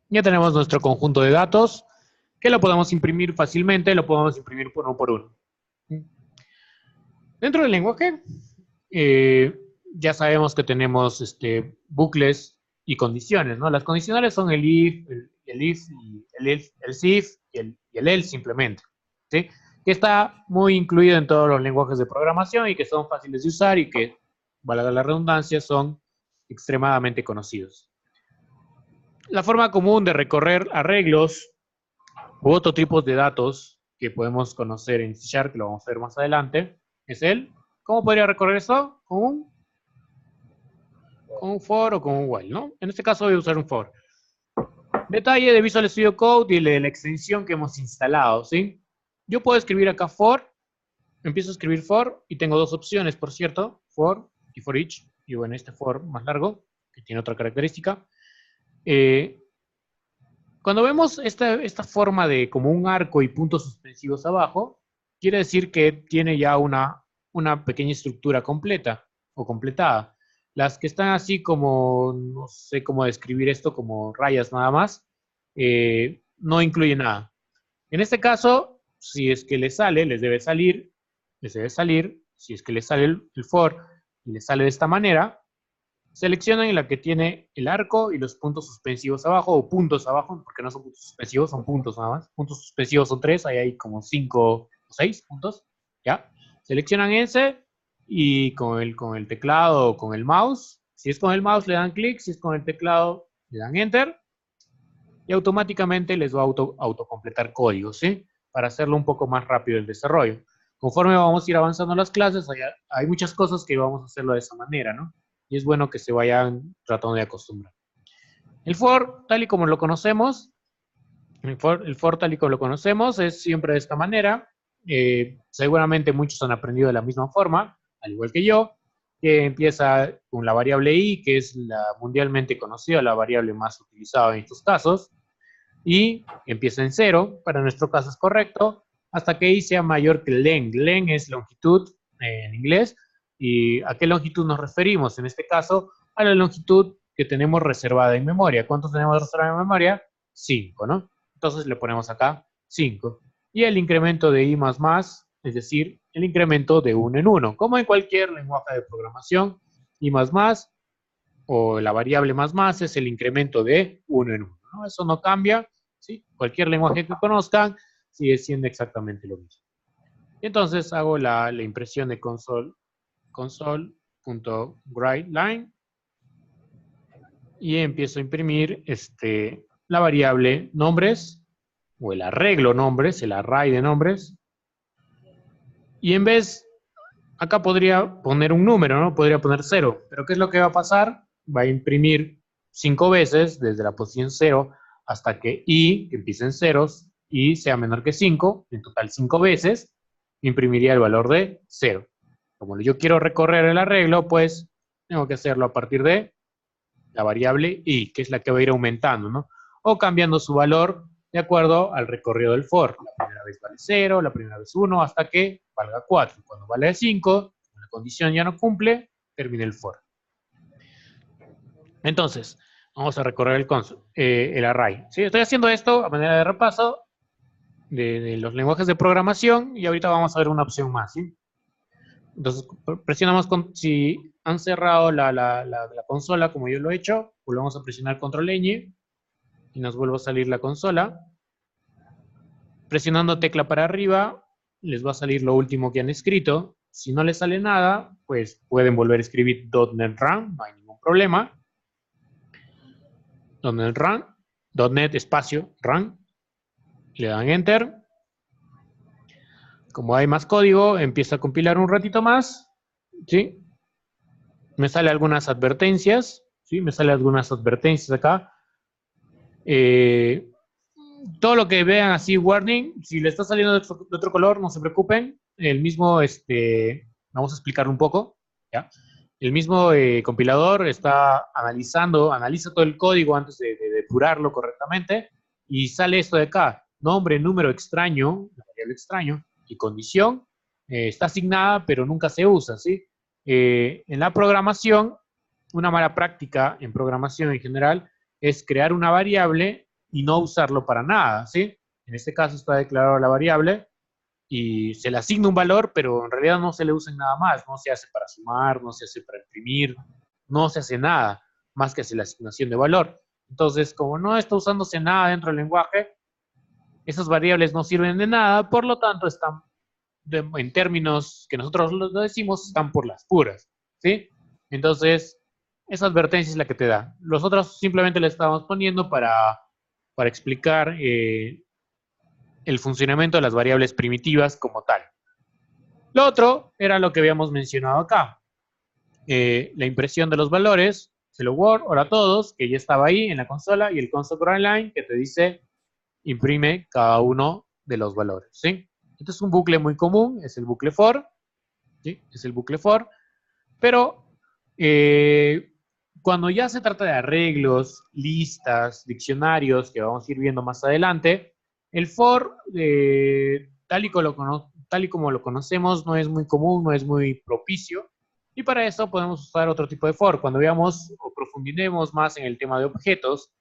Ya tenemos nuestro conjunto de datos, que lo podemos imprimir fácilmente, lo podemos imprimir uno por uno. Dentro del lenguaje, ya sabemos que tenemos bucles y condiciones, ¿no? Las condicionales son el if, el if y el else simplemente, ¿sí? Que está muy incluido en todos los lenguajes de programación y que son fáciles de usar y que, valga la redundancia, son extremadamente conocidos. La forma común de recorrer arreglos u otro tipo de datos que podemos conocer en C#, que lo vamos a ver más adelante, es ¿cómo podría recorrer eso? Con un for o con un while, ¿no? En este caso voy a usar un for. Detalle de Visual Studio Code y de la extensión que hemos instalado, ¿sí? Yo puedo escribir acá for, empiezo a escribir for y tengo dos opciones, por cierto, for y for each. Y bueno, este for más largo, que tiene otra característica. Cuando vemos esta forma de como un arco y puntos suspensivos abajo, quiere decir que tiene ya una pequeña estructura completa o completada. Las que están así como, no sé cómo describir esto, como rayas nada más, no incluye nada. En este caso, si es que les debe salir, si es que les sale el for y les sale de esta manera, seleccionan la que tiene el arco y los puntos suspensivos abajo, o puntos abajo, porque no son puntos suspensivos, son puntos nada más. Puntos suspensivos son 3, ahí hay como 5 o 6 puntos, ¿ya? Seleccionan ese y con el teclado o con el mouse, si es con el mouse le dan clic, si es con el teclado le dan enter, y automáticamente les va a autocompletar código, ¿sí? Para hacerlo un poco más rápido el desarrollo. Conforme vamos a ir avanzando en las clases, hay muchas cosas que vamos a hacerlo de esa manera, ¿no? Y es bueno que se vayan tratando de acostumbrar. El for, tal y como lo conocemos, es siempre de esta manera. Seguramente muchos han aprendido de la misma forma, al igual que yo, que empieza con la variable i, que es la mundialmente conocida, la variable más utilizada en estos casos, y empieza en 0, para nuestro caso es correcto, hasta que i sea mayor que len. Len es longitud en inglés. ¿Y a qué longitud nos referimos? En este caso, a la longitud que tenemos reservada en memoria. ¿Cuántos tenemos reservada en memoria? 5, ¿no? Entonces le ponemos acá 5. Y el incremento de i++, es decir, el incremento de 1 en 1. Como en cualquier lenguaje de programación, i++, o la variable más es el incremento de 1 en 1, ¿no? Eso no cambia, ¿sí? Cualquier lenguaje que conozcan sigue siendo exactamente lo mismo. Y entonces hago la impresión de console.writeLine y empiezo a imprimir la variable nombres, o el arreglo nombres, el array de nombres. Y en vez, acá podría poner un número, ¿no? Podría poner 0. Pero ¿qué es lo que va a pasar? Va a imprimir 5 veces desde la posición 0 hasta que i, que empiece en ceros, y sea menor que 5, en total 5 veces, imprimiría el valor de 0. Como yo quiero recorrer el arreglo, pues tengo que hacerlo a partir de la variable i, que es la que va a ir aumentando, ¿no? O cambiando su valor de acuerdo al recorrido del for. La primera vez vale 0, la primera vez 1, hasta que valga 4. Cuando vale 5, la condición ya no cumple, termina el for. Entonces, vamos a recorrer el array. ¿Sí? Estoy haciendo esto a manera de repaso de los lenguajes de programación y ahorita vamos a ver una opción más, ¿sí? Entonces, presionamos, si han cerrado la consola, como yo lo he hecho, volvemos a presionar control ñ y nos vuelve a salir la consola. Presionando tecla para arriba, les va a salir lo último que han escrito. Si no les sale nada, pues pueden volver a escribir .NET Run, no hay ningún problema. .NET Run, .NET espacio Run, le dan Enter. Como hay más código, empieza a compilar un ratito más, ¿sí? Me sale algunas advertencias, ¿sí? Me sale algunas advertencias acá. Todo lo que vean así, warning, si le está saliendo de otro color, no se preocupen. El mismo, vamos a explicar un poco, ¿ya? El mismo compilador está analiza todo el código antes de depurarlo correctamente, y sale esto de acá, nombre, número extraño, la variable extraño, y condición, está asignada, pero nunca se usa, ¿sí? En la programación, una mala práctica en programación en general es crear una variable y no usarlo para nada, ¿sí? En este caso está declarada la variable y se le asigna un valor, pero en realidad no se le usa en nada más, no se hace para sumar, no se hace para imprimir, no se hace nada más que hacer la asignación de valor. Entonces, como no está usándose nada dentro del lenguaje, esas variables no sirven de nada, por lo tanto están, en términos que nosotros lo decimos, están por las puras, ¿sí? Entonces, esa advertencia es la que te da. Los otros simplemente le estamos poniendo para explicar el funcionamiento de las variables primitivas como tal. Lo otro era lo que habíamos mencionado acá. La impresión de los valores, Hello World, hola a todos, que ya estaba ahí en la consola, y el console.line que te dice imprime cada uno de los valores, ¿sí? Este es un bucle muy común, es el bucle for, ¿sí? Es el bucle for, pero cuando ya se trata de arreglos, listas, diccionarios, que vamos a ir viendo más adelante, el for, tal y como lo conocemos, no es muy común, no es muy propicio, y para eso podemos usar otro tipo de for. Cuando veamos o profundicemos más en el tema de objetos,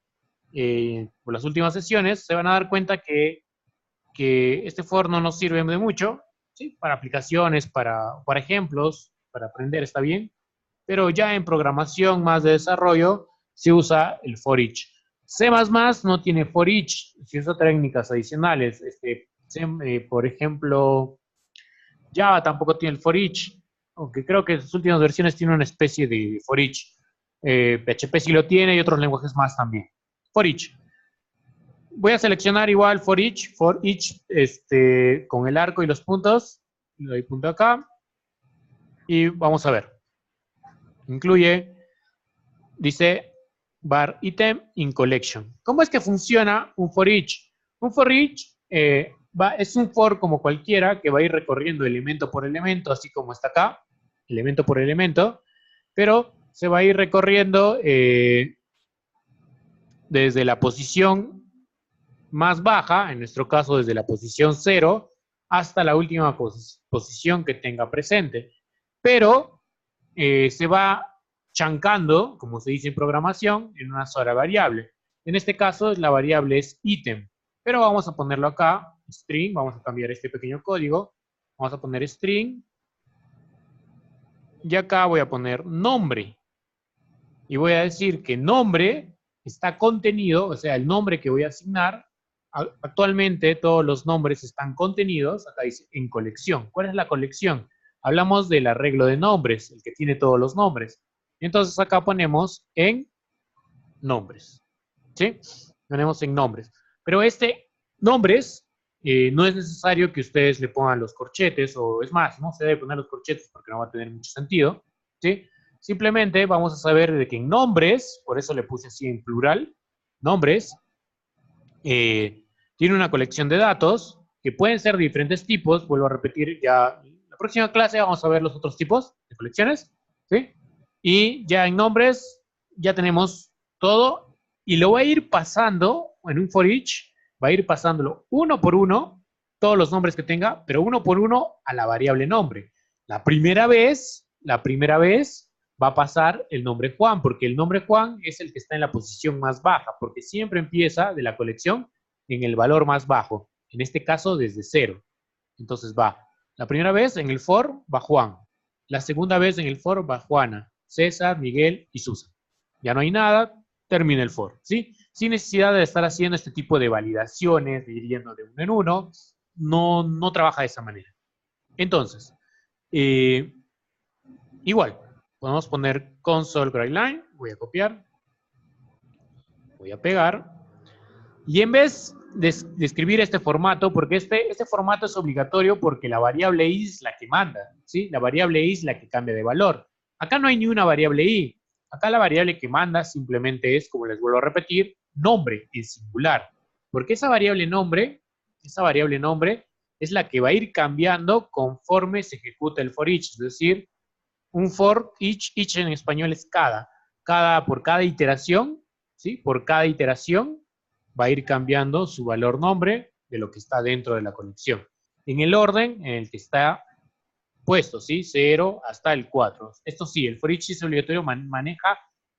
por las últimas sesiones, se van a dar cuenta que este for no nos sirve de mucho, ¿sí? Para aplicaciones, para ejemplos, para aprender está bien, pero ya en programación más de desarrollo se usa el for each. C++ no tiene for each, se usa técnicas adicionales. Por ejemplo, Java tampoco tiene el for each, aunque creo que en sus últimas versiones tiene una especie de for each. PHP sí lo tiene y otros lenguajes más también. For each. Voy a seleccionar igual for each, con el arco y los puntos. Le doy punto acá. Y vamos a ver. Incluye, dice var item in collection. ¿Cómo es que funciona un for each? Un for each es un for como cualquiera que va a ir recorriendo elemento por elemento, así como está acá, elemento por elemento, pero se va a ir recorriendo desde la posición más baja, en nuestro caso desde la posición 0, hasta la última posición que tenga presente. Pero se va chancando, como se dice en programación, en una sola variable. En este caso, la variable es ítem, pero vamos a ponerlo acá, string, vamos a cambiar este pequeño código, vamos a poner string, y acá voy a poner nombre, y voy a decir que nombre está contenido, o sea, el nombre que voy a asignar, actualmente todos los nombres están contenidos, acá dice, en colección. ¿Cuál es la colección? Hablamos del arreglo de nombres, el que tiene todos los nombres. Entonces acá ponemos en nombres, ¿sí? Ponemos en nombres. Pero nombres, no es necesario que ustedes le pongan los corchetes, o es más, no se debe poner los corchetes porque no va a tener mucho sentido, ¿sí? Simplemente vamos a saber de que en nombres, por eso le puse así en plural, nombres, tiene una colección de datos que pueden ser de diferentes tipos. Vuelvo a repetir, ya en la próxima clase vamos a ver los otros tipos de colecciones, ¿sí? Y ya en nombres ya tenemos todo y lo va a ir pasando en un for each, va a ir pasándolo uno por uno, todos los nombres que tenga, pero uno por uno a la variable nombre. La primera vez va a pasar el nombre Juan, porque el nombre Juan es el que está en la posición más baja, porque siempre empieza de la colección en el valor más bajo, en este caso desde 0. Entonces va, la primera vez en el for va Juan, la segunda vez en el for va Juana, César, Miguel y Susan. Ya no hay nada, termina el for, ¿sí? Sin necesidad de estar haciendo este tipo de validaciones, de ir yendo de uno en uno, no trabaja de esa manera. Entonces, igual, podemos poner console line, voy a copiar, voy a pegar, y en vez de escribir este formato, porque este formato es obligatorio porque la variable i es la que manda, ¿sí? La variable i es la que cambia de valor. Acá no hay ni una variable i, acá la variable que manda simplemente es, como les vuelvo a repetir, nombre en singular, porque esa variable nombre es la que va a ir cambiando conforme se ejecuta el for each, es decir, un for each en español es por cada iteración, ¿sí? Por cada iteración va a ir cambiando su valor nombre de lo que está dentro de la colección. En el orden en el que está puesto, ¿sí? 0 hasta el 4. Esto sí, el for each es obligatorio, maneja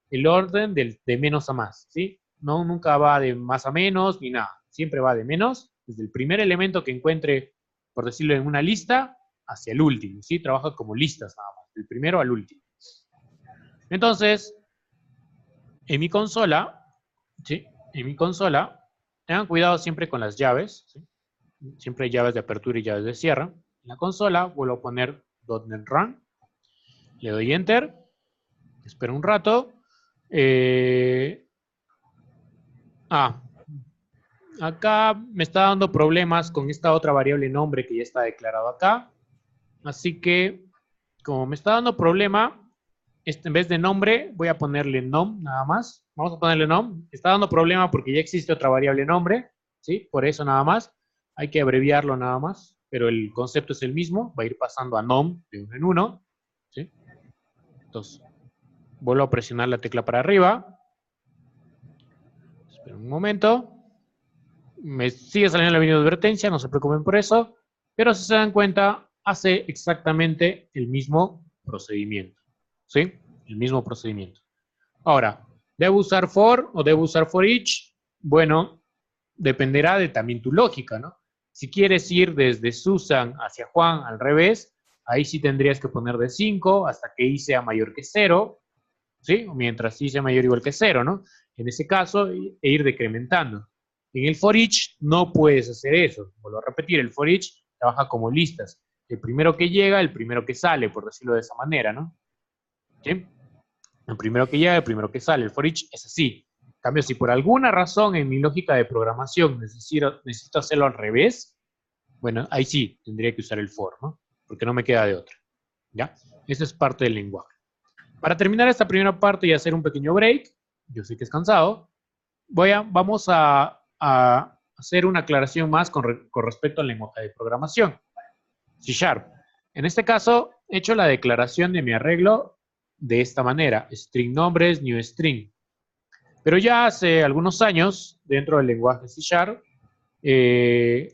el orden de menos a más, ¿sí? No, nunca va de más a menos ni nada. Siempre va de menos, desde el primer elemento que encuentre, por decirlo en una lista, hacia el último, ¿sí? Trabaja como listas nada más, del primero al último. Entonces, en mi consola, ¿sí? En mi consola, tengan cuidado siempre con las llaves, ¿sí? Siempre hay llaves de apertura y llaves de cierre. En la consola vuelvo a poner .NET Run, le doy Enter, espero un rato. Acá me está dando problemas con esta otra variable nombre que ya está declarado acá. Así que, como me está dando problema, en vez de nombre, voy a ponerle nom nada más. Vamos a ponerle nom. Está dando problema porque ya existe otra variable nombre, ¿sí? Por eso nada más. Hay que abreviarlo nada más, pero el concepto es el mismo. Va a ir pasando a nom de uno en uno, ¿sí? Entonces, vuelvo a presionar la tecla para arriba. Espera un momento. Me sigue saliendo la video de advertencia, no se preocupen por eso. Pero si se dan cuenta, hace exactamente el mismo procedimiento, ¿sí? El mismo procedimiento. Ahora, ¿debo usar for o debo usar for each? Bueno, dependerá de también tu lógica, ¿no? Si quieres ir desde Susan hacia Juan al revés, ahí sí tendrías que poner de 5 hasta que i sea mayor que 0, ¿sí? Mientras i sea mayor o igual que 0, ¿no? En ese caso, e ir decrementando. En el for each no puedes hacer eso. Vuelvo a repetir, el for each trabaja como listas. El primero que llega, el primero que sale, por decirlo de esa manera, ¿no? ¿Sí? El primero que llega, el primero que sale. El for each es así. En cambio, si por alguna razón en mi lógica de programación necesito hacerlo al revés, bueno, ahí sí tendría que usar el for, ¿no? Porque no me queda de otra. ¿Ya? Eso es parte del lenguaje. Para terminar esta primera parte y hacer un pequeño break, yo sé que es cansado, vamos a hacer una aclaración más con respecto al lenguaje de programación. C Sharp. En este caso, he hecho la declaración de mi arreglo de esta manera, string nombres, new string. Pero ya hace algunos años, dentro del lenguaje C Sharp,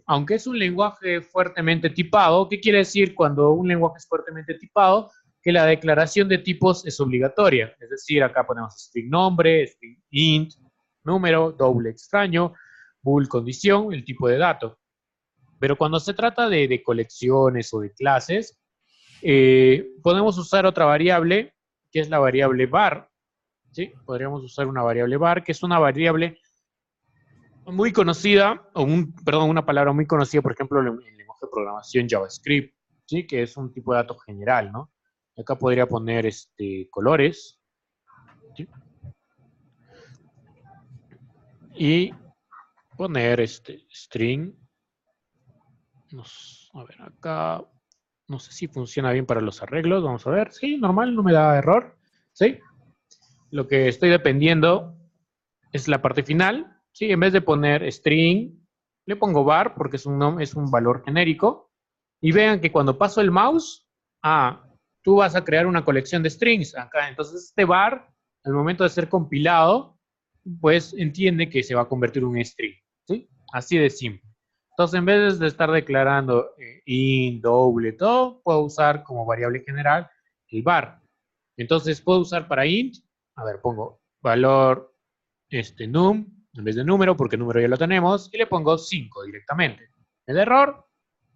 aunque es un lenguaje fuertemente tipado, ¿qué quiere decir cuando un lenguaje es fuertemente tipado? Que la declaración de tipos es obligatoria. Es decir, acá ponemos string nombre, string int, número, doble extraño, bool condición, el tipo de dato. Pero cuando se trata de colecciones o de clases, podemos usar otra variable, que es la variable var. ¿Sí? Podríamos usar una variable var, que es una variable muy conocida, perdón, una palabra muy conocida, por ejemplo, en el lenguaje de programación JavaScript, ¿sí? Que es un tipo de dato general, ¿no? Acá podría poner colores, ¿sí? Y poner string. A ver, acá no sé si funciona bien para los arreglos, vamos a ver. Sí, normal, no me da error, ¿sí? Lo que estoy dependiendo es la parte final, ¿sí? En vez de poner string, le pongo var porque es un valor genérico. Y vean que cuando paso el mouse, tú vas a crear una colección de strings acá. Entonces este var, al momento de ser compilado, pues entiende que se va a convertir en un string, ¿sí? Así de simple. Entonces en vez de estar declarando int, doble, todo, puedo usar como variable general el var. Entonces puedo usar para int, a ver, pongo valor num, en vez de número, porque número ya lo tenemos, y le pongo 5 directamente. ¿Me da error?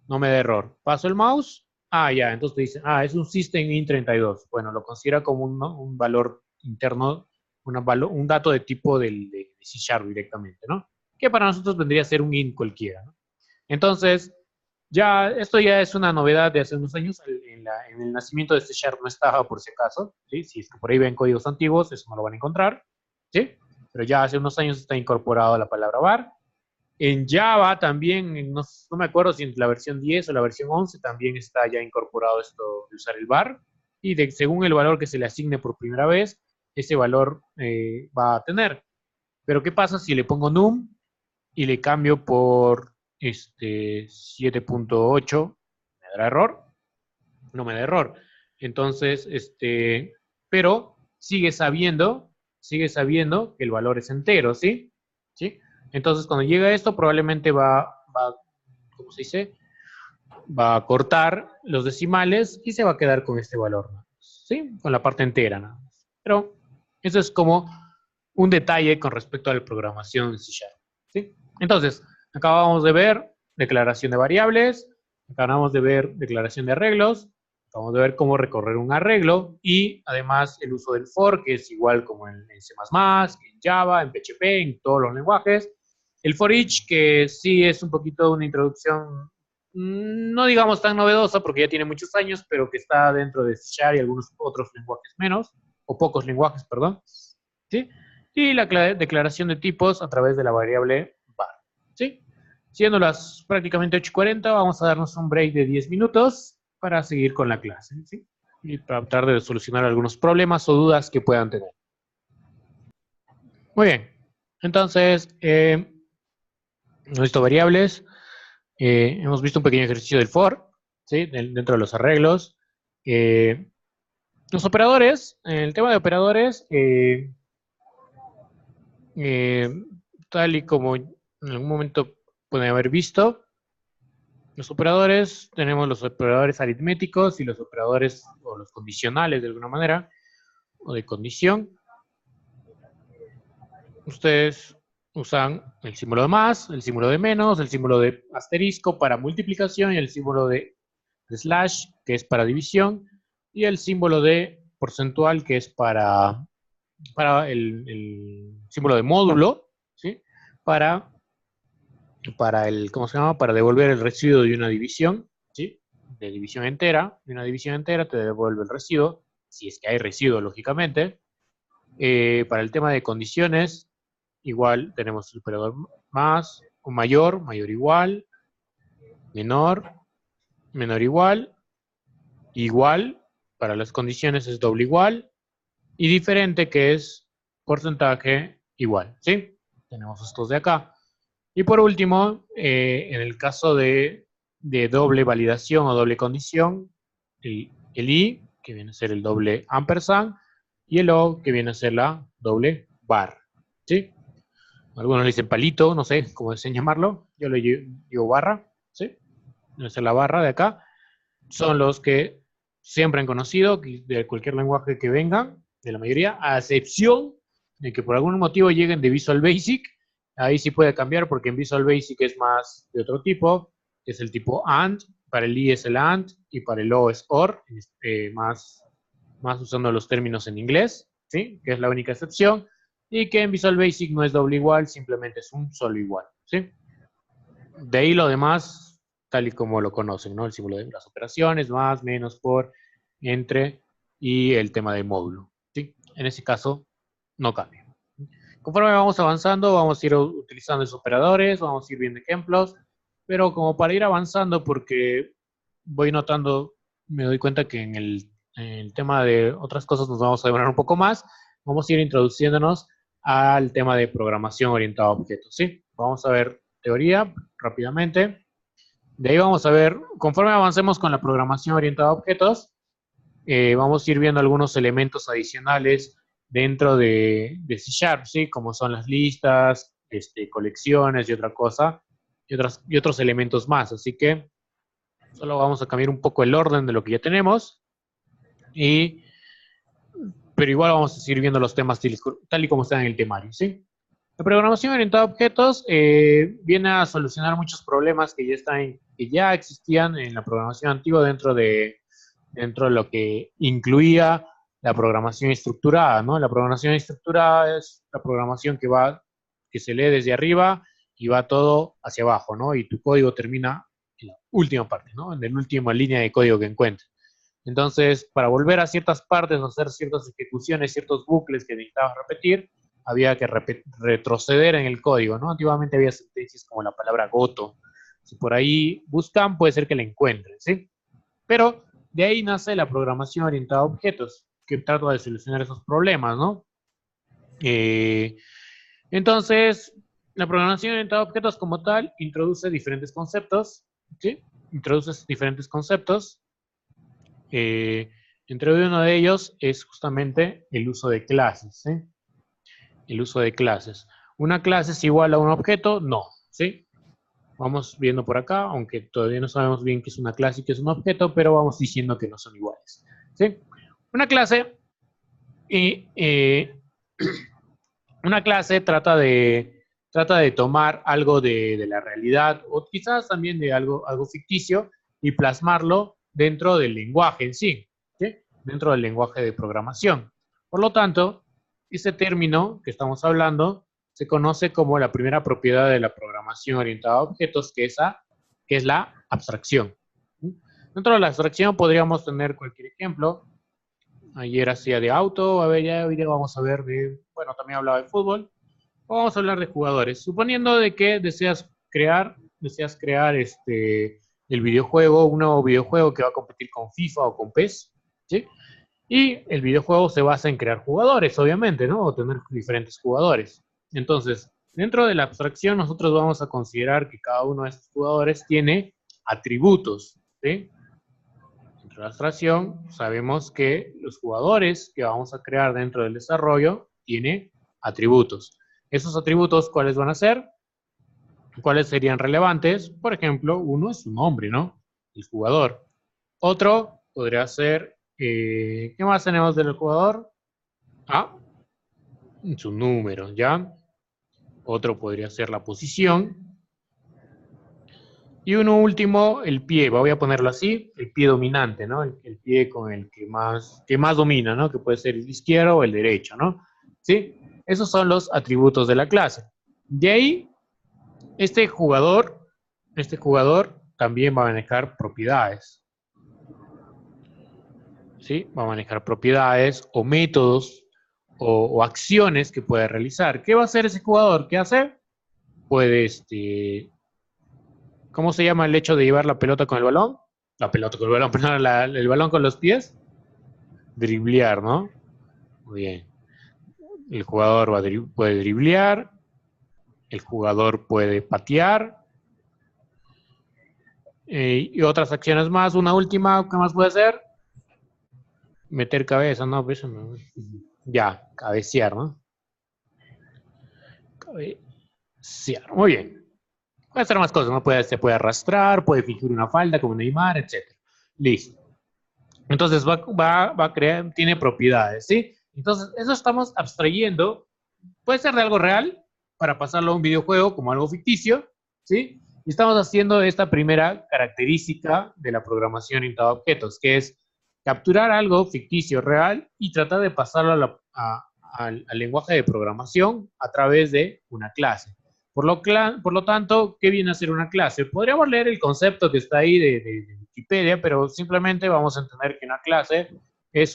No me da error. Paso el mouse. Ya, entonces te dice, es un system-in32. Bueno, lo considera como un valor interno, un dato de tipo de C Sharp directamente, ¿no? Que para nosotros vendría a ser un int cualquiera, ¿no? Entonces, esto ya es una novedad de hace unos años. En el nacimiento de C Sharp no estaba, por si acaso, ¿sí? Si es que por ahí ven códigos antiguos, eso no lo van a encontrar, ¿sí? Pero ya hace unos años está incorporado la palabra var. En Java también, no me acuerdo si en la versión 10 o la versión 11 también está ya incorporado esto de usar el var. Y según el valor que se le asigne por primera vez, ese valor va a tener. Pero ¿qué pasa si le pongo num y le cambio por 7.8? ¿Me dará error? No me da error. Entonces, pero sigue sabiendo que el valor es entero, ¿sí? ¿Sí? Entonces, cuando llega esto, probablemente ¿cómo se dice? Va a cortar los decimales y se va a quedar con este valor, ¿no? ¿Sí? Con la parte entera, ¿no? Pero eso es como un detalle con respecto a la programación en C#. ¿Sí? Entonces, acabamos de ver declaración de variables, acabamos de ver declaración de arreglos, acabamos de ver cómo recorrer un arreglo y además el uso del for, que es igual como en C++, en Java, en PHP, en todos los lenguajes. El for each, que sí es un poquito una introducción, no digamos tan novedosa porque ya tiene muchos años, pero que está dentro de C# y algunos otros lenguajes menos, o pocos lenguajes, perdón. ¿Sí? Y la declaración de tipos a través de la variable var. ¿Sí? Siendo las prácticamente 8:40, vamos a darnos un break de 10 minutos para seguir con la clase. ¿Sí? Y tratar de solucionar algunos problemas o dudas que puedan tener. Muy bien. Entonces, hemos visto variables. Hemos visto un pequeño ejercicio del for, ¿sí? Dentro de los arreglos. Los operadores, el tema de operadores, tal y como en algún momento pueden haber visto, los operadores, tenemos los operadores aritméticos y los operadores o los condicionales de alguna manera, o de condición. Ustedes usan el símbolo de más, el símbolo de menos, el símbolo de asterisco para multiplicación y el símbolo de slash, que es para división, y el símbolo de porcentual, que es para el símbolo de módulo, ¿sí? Para el, ¿cómo se llama? Para devolver el residuo de una división, ¿sí? De división entera, de una división entera te devuelve el residuo, si es que hay residuo, lógicamente. Para el tema de condiciones, igual tenemos el operador más, o mayor, mayor igual, menor, menor igual, igual, para las condiciones es doble igual, y diferente, que es porcentaje igual, ¿sí? Tenemos estos de acá. Y por último, en el caso de doble validación o doble condición, el i, que viene a ser el doble ampersand, y el o, que viene a ser la doble bar, ¿sí? Algunos le dicen palito, no sé cómo deseen llamarlo, yo le digo barra, ¿sí? Viene a ser la barra de acá. Son los que siempre han conocido, de cualquier lenguaje que vengan, de la mayoría, a excepción de que por algún motivo lleguen de Visual Basic. Ahí sí puede cambiar porque en Visual Basic es más de otro tipo, es el tipo AND, para el I es el AND y para el O es OR, más usando los términos en inglés, ¿sí? Que es la única excepción, y que en Visual Basic no es doble igual, simplemente es un solo igual, ¿sí? De ahí lo demás, tal y como lo conocen, ¿no? El símbolo de las operaciones, más, menos, por, entre, y el tema del módulo, ¿sí? En ese caso, no cambia. Conforme vamos avanzando, vamos a ir utilizando esos operadores, vamos a ir viendo ejemplos, pero como para ir avanzando, porque voy notando, me doy cuenta que en el tema de otras cosas nos vamos a demorar un poco más, vamos a ir introduciéndonos al tema de programación orientada a objetos, ¿sí? Vamos a ver teoría rápidamente. De ahí vamos a ver, conforme avancemos con la programación orientada a objetos, vamos a ir viendo algunos elementos adicionales dentro de C#, ¿sí? Como son las listas, colecciones y otra cosa, y otros elementos más. Así que solo vamos a cambiar un poco el orden de lo que ya tenemos, pero igual vamos a seguir viendo los temas tal y como están en el temario, ¿sí? La programación orientada a objetos viene a solucionar muchos problemas que ya existían en la programación antigua dentro de lo que incluía la programación estructurada, ¿no? La programación estructurada es la programación que se lee desde arriba y va todo hacia abajo, ¿no? Y tu código termina en la última parte, ¿no? En la última línea de código que encuentres. Entonces, para volver a ciertas partes, hacer ciertas ejecuciones, ciertos bucles que necesitabas repetir, había que retroceder en el código, ¿no? Antiguamente había sentencias como la palabra goto. Si por ahí buscan, puede ser que la encuentren, ¿sí? Pero de ahí nace la programación orientada a objetos, que trata de solucionar esos problemas, ¿no? Entonces, la programación orientada a objetos como tal introduce diferentes conceptos, ¿sí? Introduce diferentes conceptos. Entre uno de ellos es justamente el uso de clases, ¿sí? El uso de clases. ¿Una clase es igual a un objeto? No, ¿sí? Vamos viendo por acá, aunque todavía no sabemos bien qué es una clase y qué es un objeto, pero vamos diciendo que no son iguales, ¿sí? Una clase Una clase trata de tomar algo de la realidad o quizás también de algo ficticio y plasmarlo dentro del lenguaje en sí, ¿sí? Dentro del lenguaje de programación. Por lo tanto, ese término que estamos hablando se conoce como la primera propiedad de la programación orientada a objetos, que es la abstracción. Dentro de la abstracción podríamos tener cualquier ejemplo. Ayer hacía de auto, a ver, ya hoy día vamos a ver bueno, también hablaba de fútbol. Vamos a hablar de jugadores. Suponiendo de que deseas crear el videojuego, un nuevo videojuego que va a competir con FIFA o con PES, ¿sí? Y el videojuego se basa en crear jugadores, obviamente, ¿no? O tener diferentes jugadores. Entonces, dentro de la abstracción, nosotros vamos a considerar que cada uno de estos jugadores tiene atributos, ¿sí? Dentro de la abstracción, sabemos que los jugadores que vamos a crear dentro del desarrollo tienen atributos. ¿Esos atributos cuáles van a ser? ¿Cuáles serían relevantes? Por ejemplo, uno es su nombre, ¿no? El jugador. Otro podría ser, ¿qué más tenemos del jugador? Ah, su número, ¿ya? Otro podría ser la posición. Y uno último, el pie, voy a ponerlo así, el pie dominante, ¿no? El pie con el que más domina, ¿no? Que puede ser el izquierdo o el derecho, ¿no? ¿Sí? Esos son los atributos de la clase. De ahí, este jugador también va a manejar propiedades, ¿sí? Va a manejar propiedades o métodos o acciones que puede realizar. ¿Qué va a hacer ese jugador? ¿Qué hace? Puede, ¿cómo se llama el hecho de llevar la pelota con el balón? La pelota con el balón, perdón, el balón con los pies. Driblear, ¿no? Muy bien. El jugador puede driblear, el jugador puede patear, y otras acciones más. Una última, ¿qué más puede hacer? Meter cabeza, no, pues eso no. Ya, cabecear, ¿no? Cabecear, muy bien. Puede hacer más cosas, ¿no? Se puede arrastrar, puede fingir una falda como Neymar, etc. Listo. Entonces va a crear, tiene propiedades, ¿sí? Entonces, eso estamos abstrayendo. Puede ser de algo real para pasarlo a un videojuego como algo ficticio, ¿sí? Y estamos haciendo esta primera característica de la programación orientada a objetos, que es capturar algo ficticio real y tratar de pasarlo al lenguaje de programación a través de una clase. Por lo tanto, ¿qué viene a ser una clase? Podríamos leer el concepto que está ahí de Wikipedia, pero simplemente vamos a entender que una clase es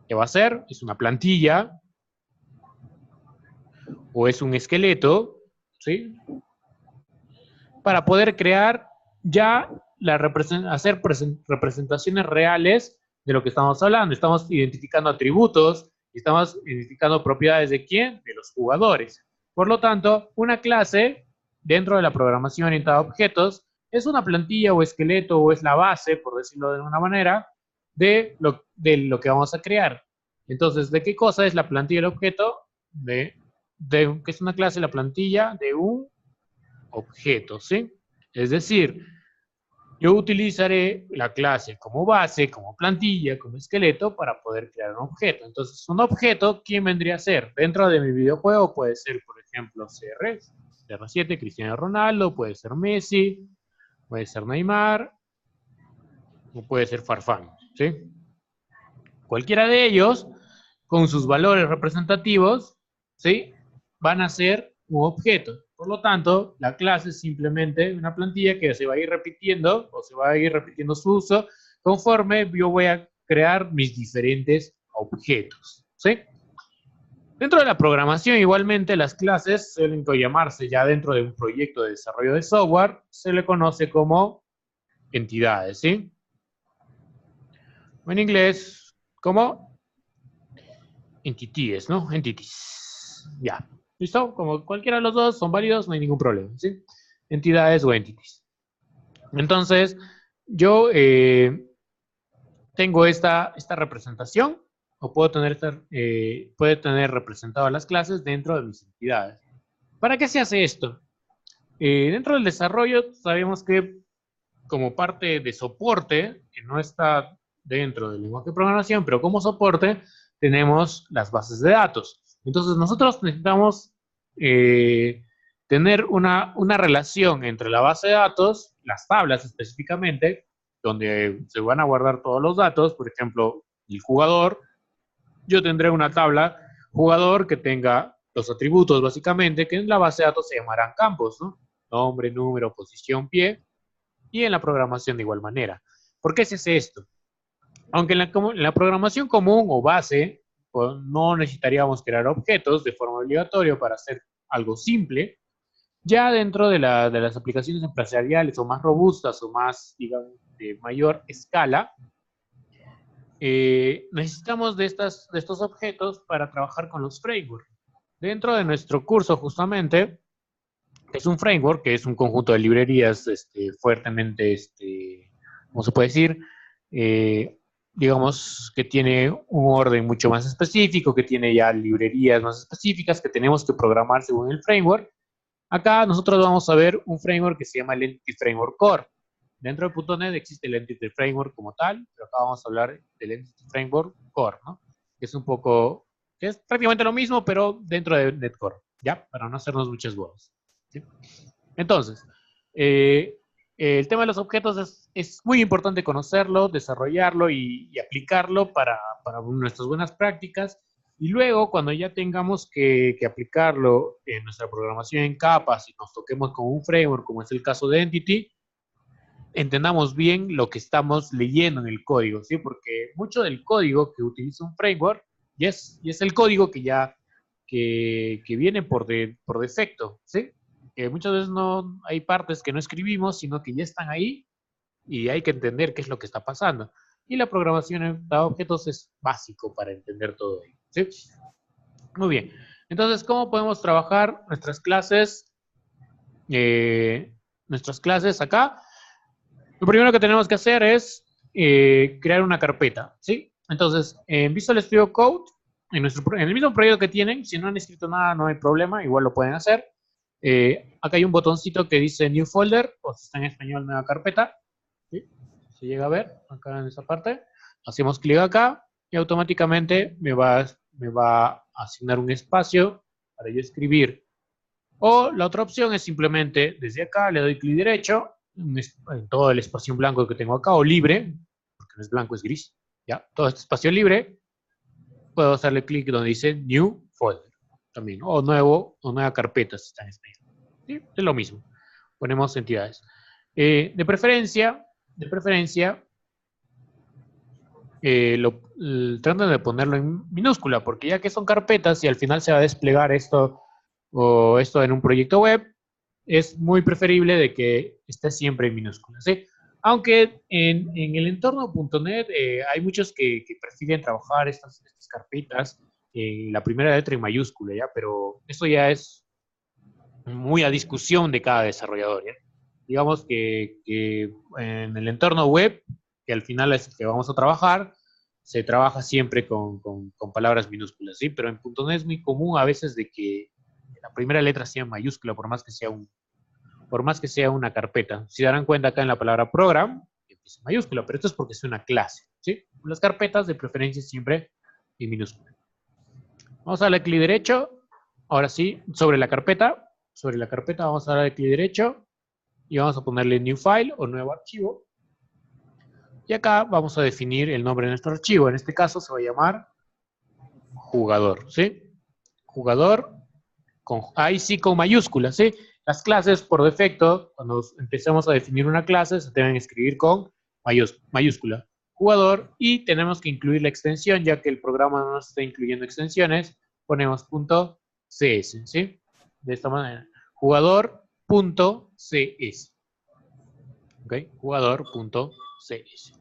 ¿qué va a ser? Es una plantilla o es un esqueleto, ¿sí? Para poder crear ya hacer representaciones reales de lo que estamos hablando. Estamos identificando atributos, estamos identificando propiedades de quién, de los jugadores. Por lo tanto, una clase dentro de la programación orientada a objetos es una plantilla o esqueleto o es la base, por decirlo de alguna manera, de lo que vamos a crear. Entonces, ¿de qué cosa es la plantilla del objeto? Que es una clase, la plantilla de un objeto, ¿sí? Es decir, yo utilizaré la clase como base, como plantilla, como esqueleto para poder crear un objeto. Entonces, un objeto, ¿quién vendría a ser? Dentro de mi videojuego puede ser, por ejemplo, CR7, Cristiano Ronaldo, puede ser Messi, puede ser Neymar, o puede ser Farfán, ¿sí? Cualquiera de ellos, con sus valores representativos, ¿sí? Van a ser un objeto. Por lo tanto, la clase es simplemente una plantilla que se va a ir repitiendo o se va a ir repitiendo su uso conforme yo voy a crear mis diferentes objetos, ¿sí? Dentro de la programación, igualmente, las clases suelen llamarse ya dentro de un proyecto de desarrollo de software, se le conoce como entidades, ¿sí? O en inglés, como entities, ¿no? Entities. Ya. ¿Listo? Como cualquiera de los dos son válidos, no hay ningún problema, ¿sí? Entidades o entities. Entonces, yo tengo esta representación, o puede tener representado las clases dentro de mis entidades. ¿Para qué se hace esto? Dentro del desarrollo, sabemos que como parte de soporte, que no está dentro del lenguaje de programación, pero como soporte, tenemos las bases de datos. Entonces nosotros necesitamos tener una relación entre la base de datos, las tablas específicamente, donde se van a guardar todos los datos, por ejemplo, el jugador. Yo tendré una tabla jugador que tenga los atributos básicamente, que en la base de datos se llamarán campos, ¿no? Nombre, número, posición, pie, y en la programación de igual manera. ¿Por qué se hace esto? Aunque en la programación común o base, pues, no necesitaríamos crear objetos de forma obligatoria para hacer algo simple, ya dentro de las aplicaciones empresariales o más robustas o más, digamos, de mayor escala, necesitamos de estos objetos para trabajar con los frameworks. Dentro de nuestro curso, justamente, es un framework que es un conjunto de librerías fuertemente, ¿cómo se puede decir? Digamos que tiene un orden mucho más específico, que tiene ya librerías más específicas que tenemos que programar según el framework. Acá nosotros vamos a ver un framework que se llama el Entity Framework Core. Dentro de .NET existe el Entity Framework como tal, pero acá vamos a hablar del Entity Framework Core, ¿no? Que es un poco, que es prácticamente lo mismo, pero dentro de NetCore, ¿ya? Para no hacernos muchas bodas, ¿sí? Entonces, el tema de los objetos es muy importante conocerlo, desarrollarlo y aplicarlo para nuestras buenas prácticas. Y luego, cuando ya tengamos que aplicarlo en nuestra programación en capas y nos toquemos con un framework, como es el caso de Entity, entendamos bien lo que estamos leyendo en el código, ¿sí? Porque mucho del código que utiliza un framework ya es el código que viene por defecto, ¿sí? Que muchas veces no hay partes que no escribimos, sino que ya están ahí y hay que entender qué es lo que está pasando. Y la programación de objetos es básico para entender todo ello, ¿sí? Muy bien. Entonces, ¿cómo podemos trabajar nuestras clases? Nuestras clases acá. Lo primero que tenemos que hacer es crear una carpeta, ¿sí? Entonces, en Visual Studio Code, en el mismo proyecto que tienen, si no han escrito nada, no hay problema, igual lo pueden hacer. Acá hay un botoncito que dice New Folder, o si está en español, nueva carpeta, ¿sí? Se llega a ver acá en esa parte. Hacemos clic acá y automáticamente me va a asignar un espacio para yo escribir. O la otra opción es simplemente desde acá le doy clic derecho en todo el espacio en blanco que tengo acá, o libre, porque no es blanco, es gris, ¿ya? Todo este espacio libre, puedo hacerle clic donde dice New Folder, también, o nuevo, o nueva carpeta, si está en español. ¿Sí? Es lo mismo. Ponemos entidades. De preferencia, traten de ponerlo en minúscula, porque ya que son carpetas y al final se va a desplegar esto o esto en un proyecto web, es muy preferible de que esté siempre en minúsculas, ¿sí? Aunque en el entorno .NET hay muchos que prefieren trabajar estas carpetas en la primera letra en mayúscula, ¿ya? Pero eso ya es muy a discusión de cada desarrollador, ¿ya? Digamos que en el entorno web, que al final es el que vamos a trabajar, se trabaja siempre con palabras minúsculas, ¿sí? Pero en .NET es muy común a veces de que la primera letra sea mayúscula, por más que sea una carpeta. Si darán cuenta acá en la palabra program, empieza en mayúscula, pero esto es porque es una clase, ¿sí? Las carpetas de preferencia siempre en minúscula. Vamos a darle clic derecho, ahora sí, sobre la carpeta vamos a darle clic derecho y vamos a ponerle new file o nuevo archivo. Y acá vamos a definir el nombre de nuestro archivo. En este caso se va a llamar jugador, ¿sí? Jugador, ahí sí con mayúsculas, ¿sí? Las clases, por defecto, cuando empecemos a definir una clase, se deben escribir con mayúscula. Jugador, y tenemos que incluir la extensión, ya que el programa no está incluyendo extensiones, ponemos .cs, ¿sí? De esta manera. Jugador.cs. ¿Ok? Jugador.cs.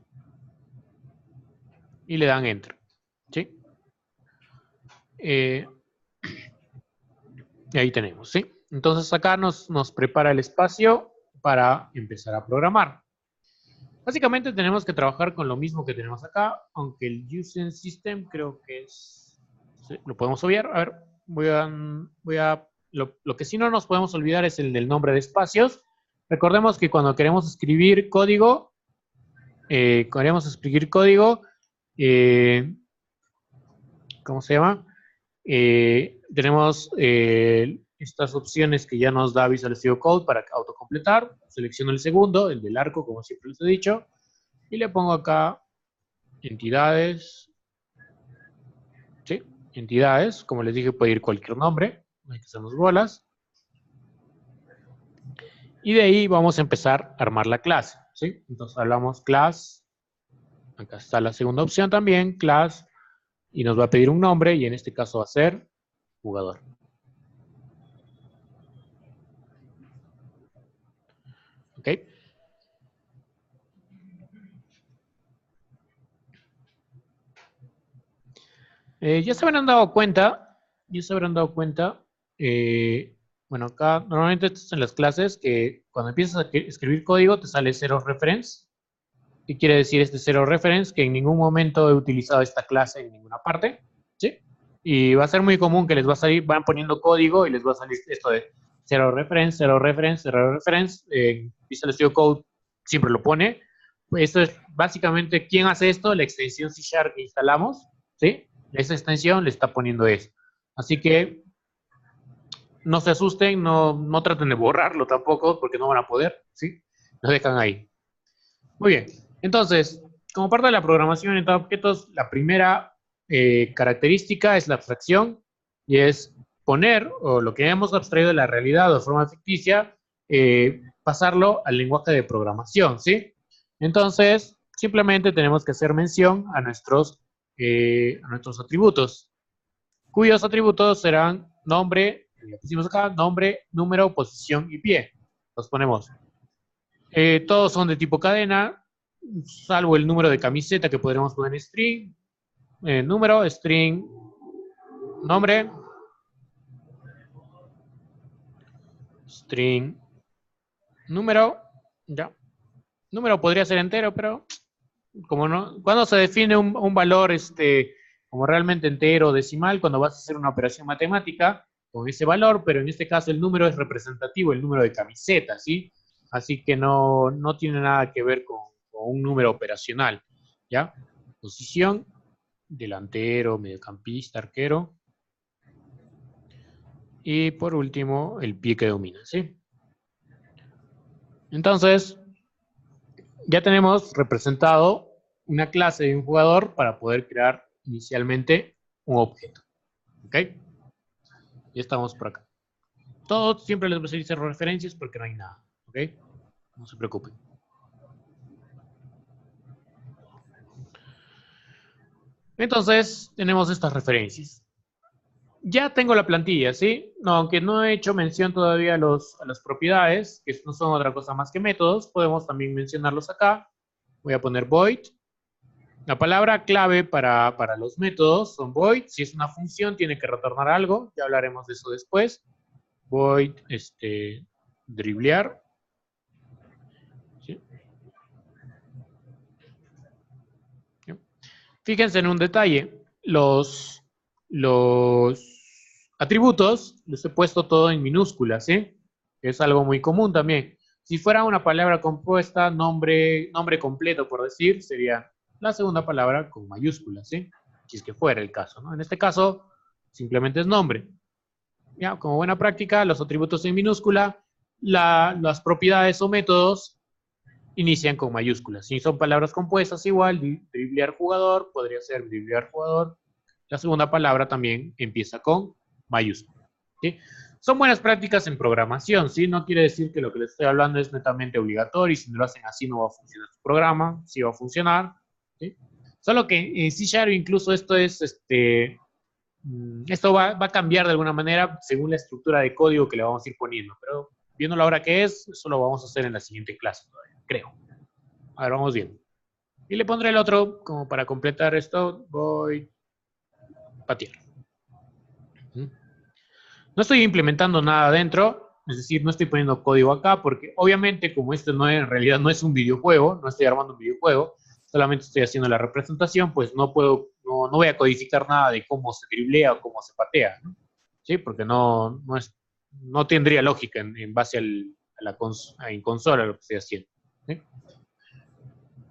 Y le dan Enter, ¿sí? Y ahí tenemos, ¿sí? Entonces acá nos prepara el espacio para empezar a programar. Básicamente tenemos que trabajar con lo mismo que tenemos acá, aunque el Using System creo que es... ¿sí? Lo podemos obviar. A ver, lo que sí no nos podemos olvidar es el del nombre de espacios. Recordemos que cuando queremos escribir código, ¿cómo se llama? tenemos estas opciones que ya nos da Visual Studio Code para autocompletar. Selecciono el segundo, el del arco, como siempre les he dicho, y le pongo acá entidades. ¿Sí? Entidades, como les dije, puede ir cualquier nombre. No hay que hacernos bolas. Y de ahí vamos a empezar a armar la clase. ¿Sí? Entonces hablamos class. Acá está la segunda opción también, class. Y nos va a pedir un nombre, y en este caso va a ser jugador. ¿Ok? Ya se habrán dado cuenta, bueno, acá normalmente estás en las clases que cuando empiezas a escribir código te sale zero reference. ¿Qué quiere decir este zero reference? Que en ningún momento he utilizado esta clase en ninguna parte, ¿sí? Y va a ser muy común que les va a salir, van poniendo código y les va a salir esto de zero reference, zero reference, zero reference. Visual Studio Code siempre lo pone. Esto es básicamente, ¿quién hace esto? La extensión C# que instalamos, ¿sí? Esa extensión le está poniendo eso. Así que no se asusten, no traten de borrarlo tampoco, porque no van a poder, ¿sí? Lo dejan ahí. Muy bien. Entonces, como parte de la programación orientada a objetos, la primera característica es la abstracción, y es poner, o lo que hemos abstraído de la realidad de forma ficticia, pasarlo al lenguaje de programación, ¿sí? Entonces, simplemente tenemos que hacer mención a nuestros atributos, cuyos atributos serán nombre, le pusimos acá, nombre, número, posición y pie. Los ponemos. Todos son de tipo cadena, salvo el número de camiseta que podremos poner en string, número, string, nombre, string, número, ya. Número podría ser entero, pero como no, cuando se define un valor como realmente entero o decimal, cuando vas a hacer una operación matemática con ese valor, pero en este caso el número es representativo, el número de camiseta, ¿sí? Así que no tiene nada que ver con un número operacional, ¿ya? Posición, delantero, mediocampista, arquero. Y por último, el pie que domina, ¿sí? Entonces, ya tenemos representado una clase de un jugador para poder crear inicialmente un objeto. ¿Ok? Ya estamos por acá. Todos siempre les voy a decir cero referencias porque no hay nada. ¿Ok? No se preocupen. Entonces, tenemos estas referencias. Ya tengo la plantilla, ¿sí? No, aunque no he hecho mención todavía a las propiedades, que no son otra cosa más que métodos, podemos también mencionarlos acá. Voy a poner void. La palabra clave para los métodos son void. Si es una función, tiene que retornar algo. Ya hablaremos de eso después. Void, driblear. ¿Sí? ¿Sí? Fíjense en un detalle. Los atributos los he puesto todo en minúsculas, ¿sí? Que es algo muy común también. Si fuera una palabra compuesta, nombre completo, por decir, sería la segunda palabra con mayúsculas, ¿sí? Si es que fuera el caso, ¿no? En este caso, simplemente es nombre. Ya, como buena práctica, los atributos en minúscula, las propiedades o métodos inician con mayúsculas. Si son palabras compuestas, igual, driblear jugador, podría ser driblear jugador. La segunda palabra también empieza con mayúscula, ¿sí? Son buenas prácticas en programación, ¿sí? No quiere decir que lo que les estoy hablando es netamente obligatorio y si no lo hacen así no va a funcionar su programa, sí va a funcionar, ¿sí? Solo que en C# incluso esto es, esto va a cambiar de alguna manera según la estructura de código que le vamos a ir poniendo, pero viendo la hora que es, eso lo vamos a hacer en la siguiente clase todavía, creo. A ver, vamos viendo. Y le pondré el otro, como para completar esto, voy patear. No estoy implementando nada dentro, es decir, no estoy poniendo código acá, porque obviamente como esto en realidad no es un videojuego, no estoy armando un videojuego, solamente estoy haciendo la representación, pues no voy a codificar nada de cómo se driblea o cómo se patea, ¿no? ¿Sí? Porque no tendría lógica en base en consola lo que estoy haciendo, ¿sí?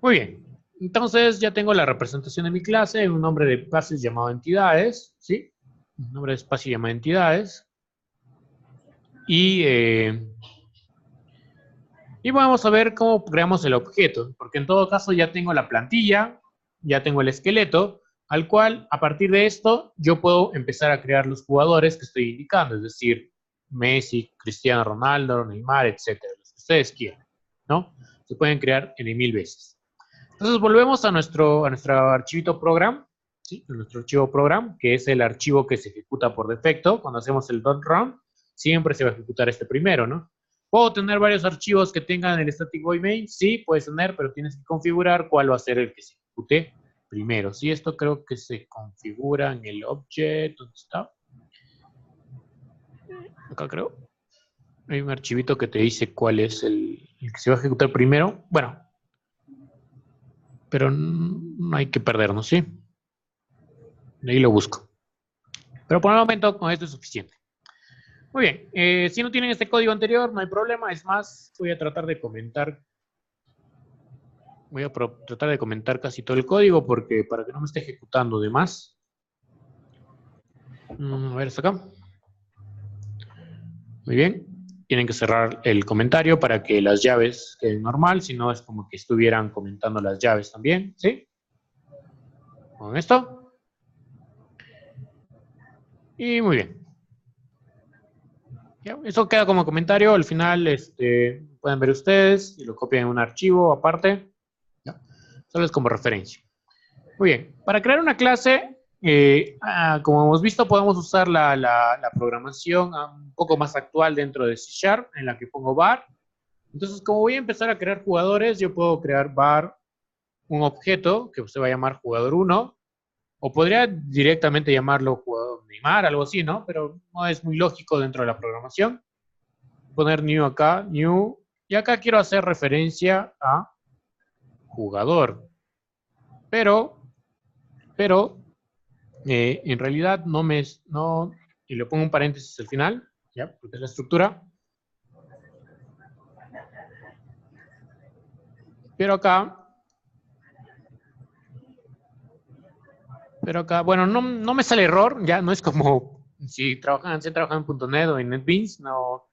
Muy bien, entonces ya tengo la representación de mi clase, un nombre de clases llamado entidades, ¿sí? nombre de espacio llama entidades. Y vamos a ver cómo creamos el objeto, porque en todo caso ya tengo la plantilla, ya tengo el esqueleto, al cual a partir de esto yo puedo empezar a crear los jugadores que estoy indicando, es decir, Messi, Cristiano Ronaldo, Neymar, etcétera, los que ustedes quieran, ¿no? Se pueden crear en 1000 veces. Entonces volvemos a nuestro archivito program, ¿sí? A nuestro archivo program, que es el archivo que se ejecuta por defecto. Cuando hacemos el .run, siempre se va a ejecutar este primero, ¿no? ¿Puedo tener varios archivos que tengan el static void main? Sí, puedes tener, pero tienes que configurar cuál va a ser el que se ejecute primero. Sí, esto creo que se configura en el object. ¿Dónde está? Acá creo. Hay un archivito que te dice cuál es el que se va a ejecutar primero. Bueno, pero no hay que perdernos, ¿sí? De ahí lo busco. Pero por el momento con esto es suficiente. Muy bien, si no tienen este código anterior, no hay problema. Es más, voy a tratar de comentar casi todo el código porque para que no me esté ejecutando de más. A ver, hasta acá. Muy bien. Tienen que cerrar el comentario para que las llaves queden normal, si no es como que estuvieran comentando las llaves también, ¿sí? Con esto. Y muy bien. Ya, eso queda como comentario. Al final pueden ver ustedes y lo copian en un archivo aparte. ¿Ya? Solo es como referencia. Muy bien. Para crear una clase, como hemos visto, podemos usar la programación un poco más actual dentro de C# en la que pongo var. Entonces, como voy a empezar a crear jugadores, yo puedo crear var un objeto que se va a llamar jugador 1, o podría directamente llamarlo jugador Neymar, algo así, ¿no? Pero no es muy lógico dentro de la programación. Poner new acá, new, y acá quiero hacer referencia a jugador. Pero en realidad y le pongo un paréntesis al final, ¿ya? Porque es la estructura. Pero acá, bueno, no me sale error, ya no es como si trabajan en .NET o en NetBeans, no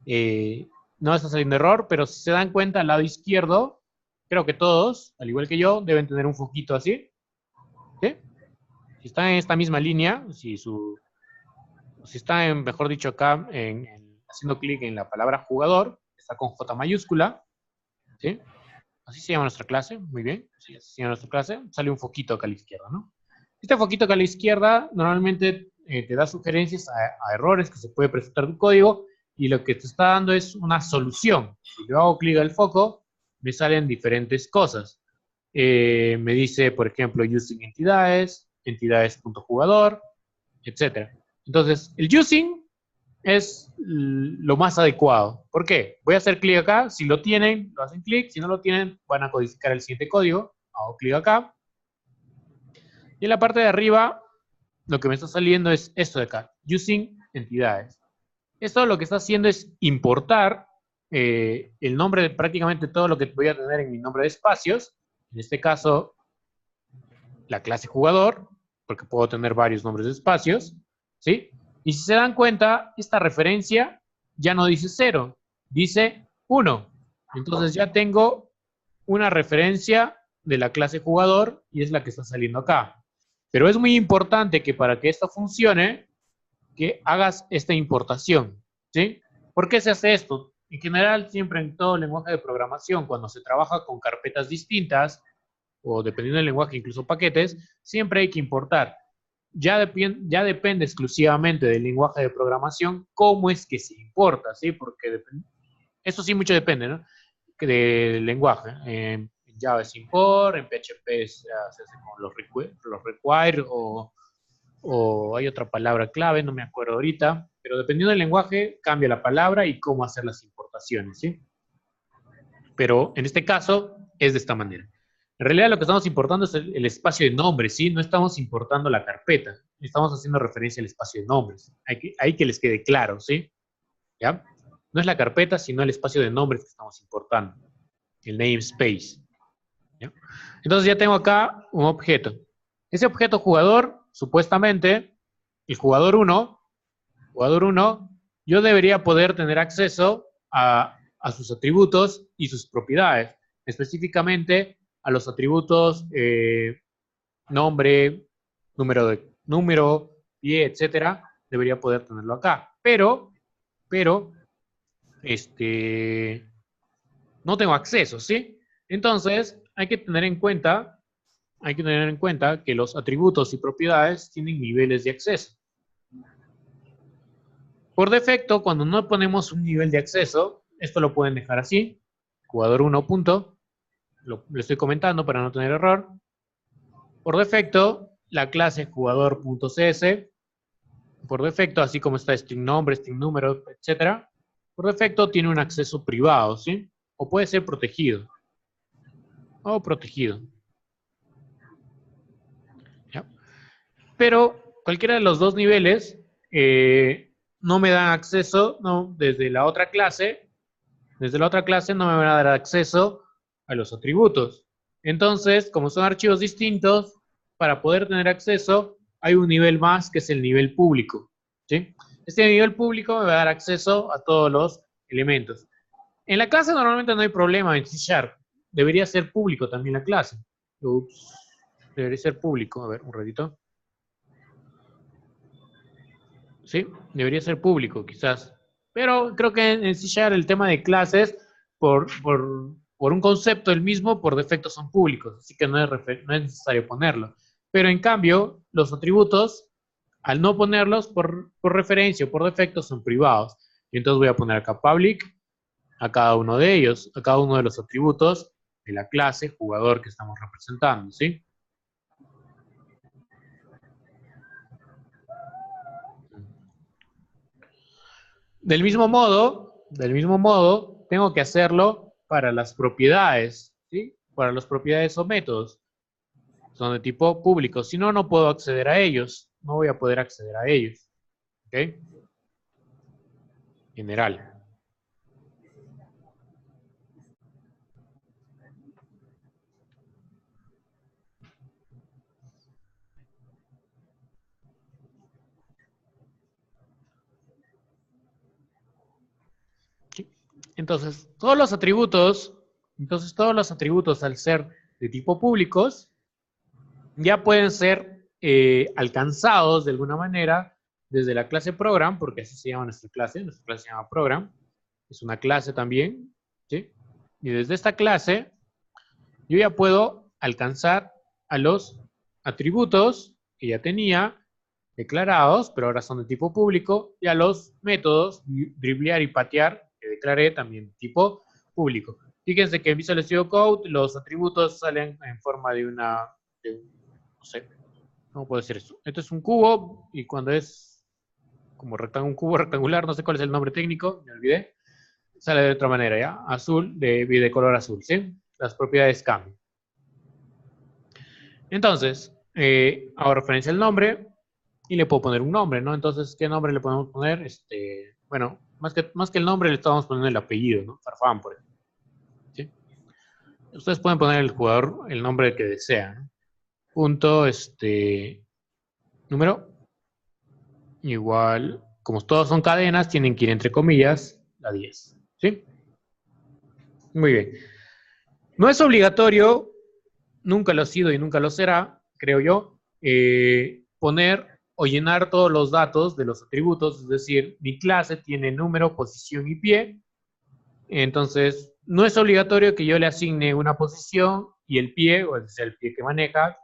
está saliendo error, pero si se dan cuenta al lado izquierdo, creo que todos, al igual que yo, deben tener un foquito así, ¿sí? Si están en esta misma línea, si está, mejor dicho, acá, haciendo clic en la palabra jugador, está con J mayúscula, ¿sí? Así se llama nuestra clase, muy bien, así se llama nuestra clase, sale un foquito acá a la izquierda, ¿no? Este foquito acá a la izquierda normalmente te da sugerencias a errores que se puede presentar tu código y lo que te está dando es una solución. Si yo hago clic al foco, me salen diferentes cosas. Me dice, por ejemplo, using entidades, entidades.jugador, etc. Entonces, el using es lo más adecuado. ¿Por qué? Voy a hacer clic acá. Si lo tienen, lo hacen clic. Si no lo tienen, van a codificar el siguiente código. Hago clic acá. Y en la parte de arriba, lo que me está saliendo es esto de acá. Using entidades. Esto lo que está haciendo es importar el nombre de prácticamente todo lo que voy a tener en mi nombre de espacios. En este caso, la clase jugador, porque puedo tener varios nombres de espacios, ¿sí? Y si se dan cuenta, esta referencia ya no dice 0, dice 1. Entonces ya tengo una referencia de la clase jugador y es la que está saliendo acá. Pero es muy importante que para que esto funcione, que hagas esta importación, ¿sí? ¿Por qué se hace esto? En general, siempre en todo lenguaje de programación, cuando se trabaja con carpetas distintas, o dependiendo del lenguaje, incluso paquetes, siempre hay que importar. Ya depende exclusivamente del lenguaje de programación cómo es que se importa, ¿sí? Porque eso sí mucho depende, ¿no? Del lenguaje. En Java es import, en PHP se hace con los require o hay otra palabra clave, no me acuerdo ahorita, pero dependiendo del lenguaje cambia la palabra y cómo hacer las importaciones, ¿sí? Pero en este caso es de esta manera. En realidad lo que estamos importando es el espacio de nombres, ¿sí? No estamos importando la carpeta, estamos haciendo referencia al espacio de nombres. Hay que les quede claro, ¿sí? ¿Ya? No es la carpeta, sino el espacio de nombres que estamos importando, el namespace. ¿Ya? Entonces ya tengo acá un objeto. Ese objeto jugador, supuestamente, el jugador 1, yo debería poder tener acceso a sus atributos y sus propiedades, específicamente a los atributos nombre, número, pie, etcétera, debería poder tenerlo acá. Pero, no tengo acceso, ¿sí? Entonces, hay que tener en cuenta que los atributos y propiedades tienen niveles de acceso. Por defecto, cuando no ponemos un nivel de acceso, esto lo pueden dejar así, jugador 1 punto, lo estoy comentando para no tener error. Por defecto, la clase jugador.cs, por defecto, así como está string nombre, string número, etc., por defecto tiene un acceso privado, ¿sí? O puede ser protegido. O protegido. ¿Ya? Pero cualquiera de los dos niveles no me dan acceso, no, desde la otra clase no me van a dar acceso a los atributos. Entonces, como son archivos distintos, para poder tener acceso, hay un nivel más que es el nivel público, ¿sí? Este nivel público me va a dar acceso a todos los elementos. En la clase normalmente no hay problema en C#. Debería ser público también la clase. Ups, debería ser público. A ver, un ratito. Sí, debería ser público, quizás. Pero creo que en C# el tema de clases, por un concepto el mismo, por defecto son públicos, así que no es necesario ponerlo. Pero en cambio, los atributos, al no ponerlos por referencia o por defecto, son privados. Y entonces voy a poner acá public a cada uno de ellos, a cada uno de los atributos de la clase jugador que estamos representando, ¿sí? Del mismo modo, tengo que hacerlo para las propiedades, ¿sí? Para las propiedades o métodos. Son de tipo público. Si no, no puedo acceder a ellos. No voy a poder acceder a ellos. ¿Ok? General. ¿Sí? Entonces, todos los atributos al ser de tipo públicos, ya pueden ser alcanzados de alguna manera desde la clase program, porque así se llama nuestra clase se llama program, es una clase también, ¿sí? Y desde esta clase yo ya puedo alcanzar a los atributos que ya tenía declarados, pero ahora son de tipo público, y a los métodos driblear y patear que declaré también de tipo público. Fíjense que en Visual Studio Code los atributos salen en forma de no sé, ¿cómo puedo decir esto? Esto es un cubo, y cuando es como un cubo rectangular, no sé cuál es el nombre técnico, me olvidé, sale de otra manera, ¿ya? Azul, de color azul, ¿sí? Las propiedades cambian. Entonces, hago referencia al nombre y le puedo poner un nombre, ¿no? Entonces, ¿qué nombre le podemos poner? Bueno, más que el nombre le estamos poniendo el apellido, ¿no? Farfán, por ejemplo. ¿Sí? Ustedes pueden poner el jugador el nombre que desean, ¿no? Punto, número, igual, como todos son cadenas, tienen que ir entre comillas la 10, ¿sí? Muy bien. No es obligatorio, nunca lo ha sido y nunca lo será, creo yo, poner o llenar todos los datos de los atributos, es decir, mi clase tiene número, posición y pie, entonces no es obligatorio que yo le asigne una posición y el pie, o sea, el pie que maneja,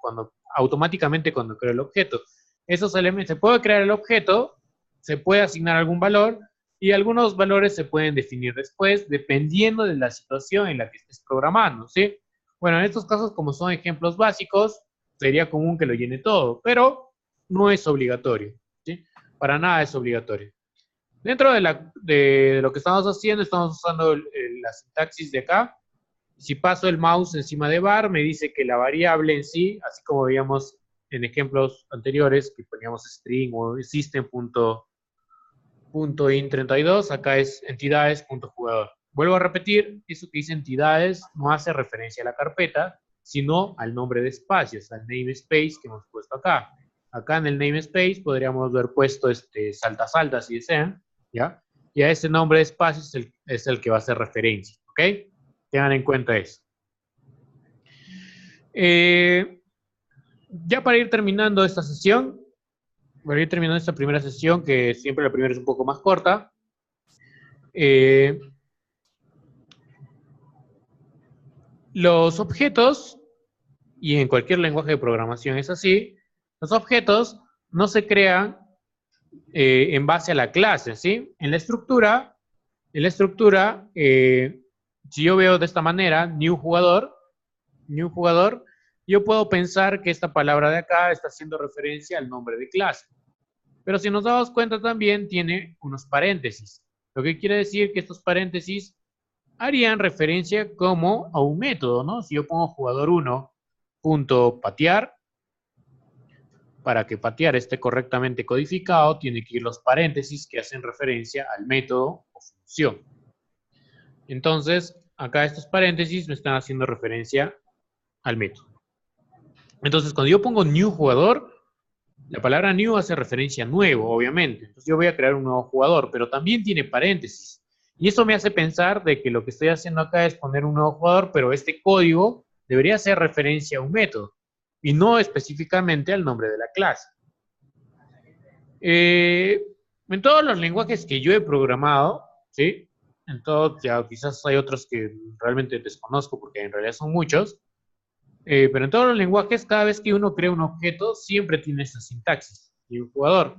automáticamente cuando creo el objeto. Esos elementos, se puede crear el objeto, se puede asignar algún valor, y algunos valores se pueden definir después, dependiendo de la situación en la que estés programando, ¿sí? Bueno, en estos casos, como son ejemplos básicos, sería común que lo llene todo, pero no es obligatorio, ¿sí? Para nada es obligatorio. Dentro de lo que estamos haciendo, estamos usando la sintaxis de acá. Si paso el mouse encima de var, me dice que la variable en sí, así como veíamos en ejemplos anteriores, que poníamos string o system.in32, acá es entidades.jugador. Vuelvo a repetir, eso que dice entidades no hace referencia a la carpeta, sino al nombre de espacios, al namespace que hemos puesto acá. acá en el namespace podríamos haber puesto salta salta si desean, ¿ya? Y a ese nombre de espacio es el que va a hacer referencia, ¿ok? Tengan en cuenta eso. Ya para ir terminando esta sesión, para ir terminando esta primera sesión, que siempre la primera es un poco más corta, los objetos, y en cualquier lenguaje de programación es así, los objetos no se crean en base a la clase, ¿sí? En la estructura, si yo veo de esta manera, new jugador, yo puedo pensar que esta palabra de acá está haciendo referencia al nombre de clase. Pero si nos damos cuenta también tiene unos paréntesis, lo que quiere decir que estos paréntesis harían referencia como a un método, ¿no? Si yo pongo jugador 1 punto patear, para que patear esté correctamente codificado, tiene que ir los paréntesis que hacen referencia al método o función. Entonces, acá estos paréntesis me están haciendo referencia al método. Entonces, cuando yo pongo new jugador, la palabra new hace referencia a nuevo, obviamente. Entonces, yo voy a crear un nuevo jugador, pero también tiene paréntesis. Y eso me hace pensar de que lo que estoy haciendo acá es poner un nuevo jugador, pero este código debería hacer referencia a un método y no específicamente al nombre de la clase. En todos los lenguajes que yo he programado, ¿sí? En todos, ya quizás hay otros que realmente desconozco porque en realidad son muchos, pero en todos los lenguajes, cada vez que uno crea un objeto, siempre tiene esta sintaxis y un jugador.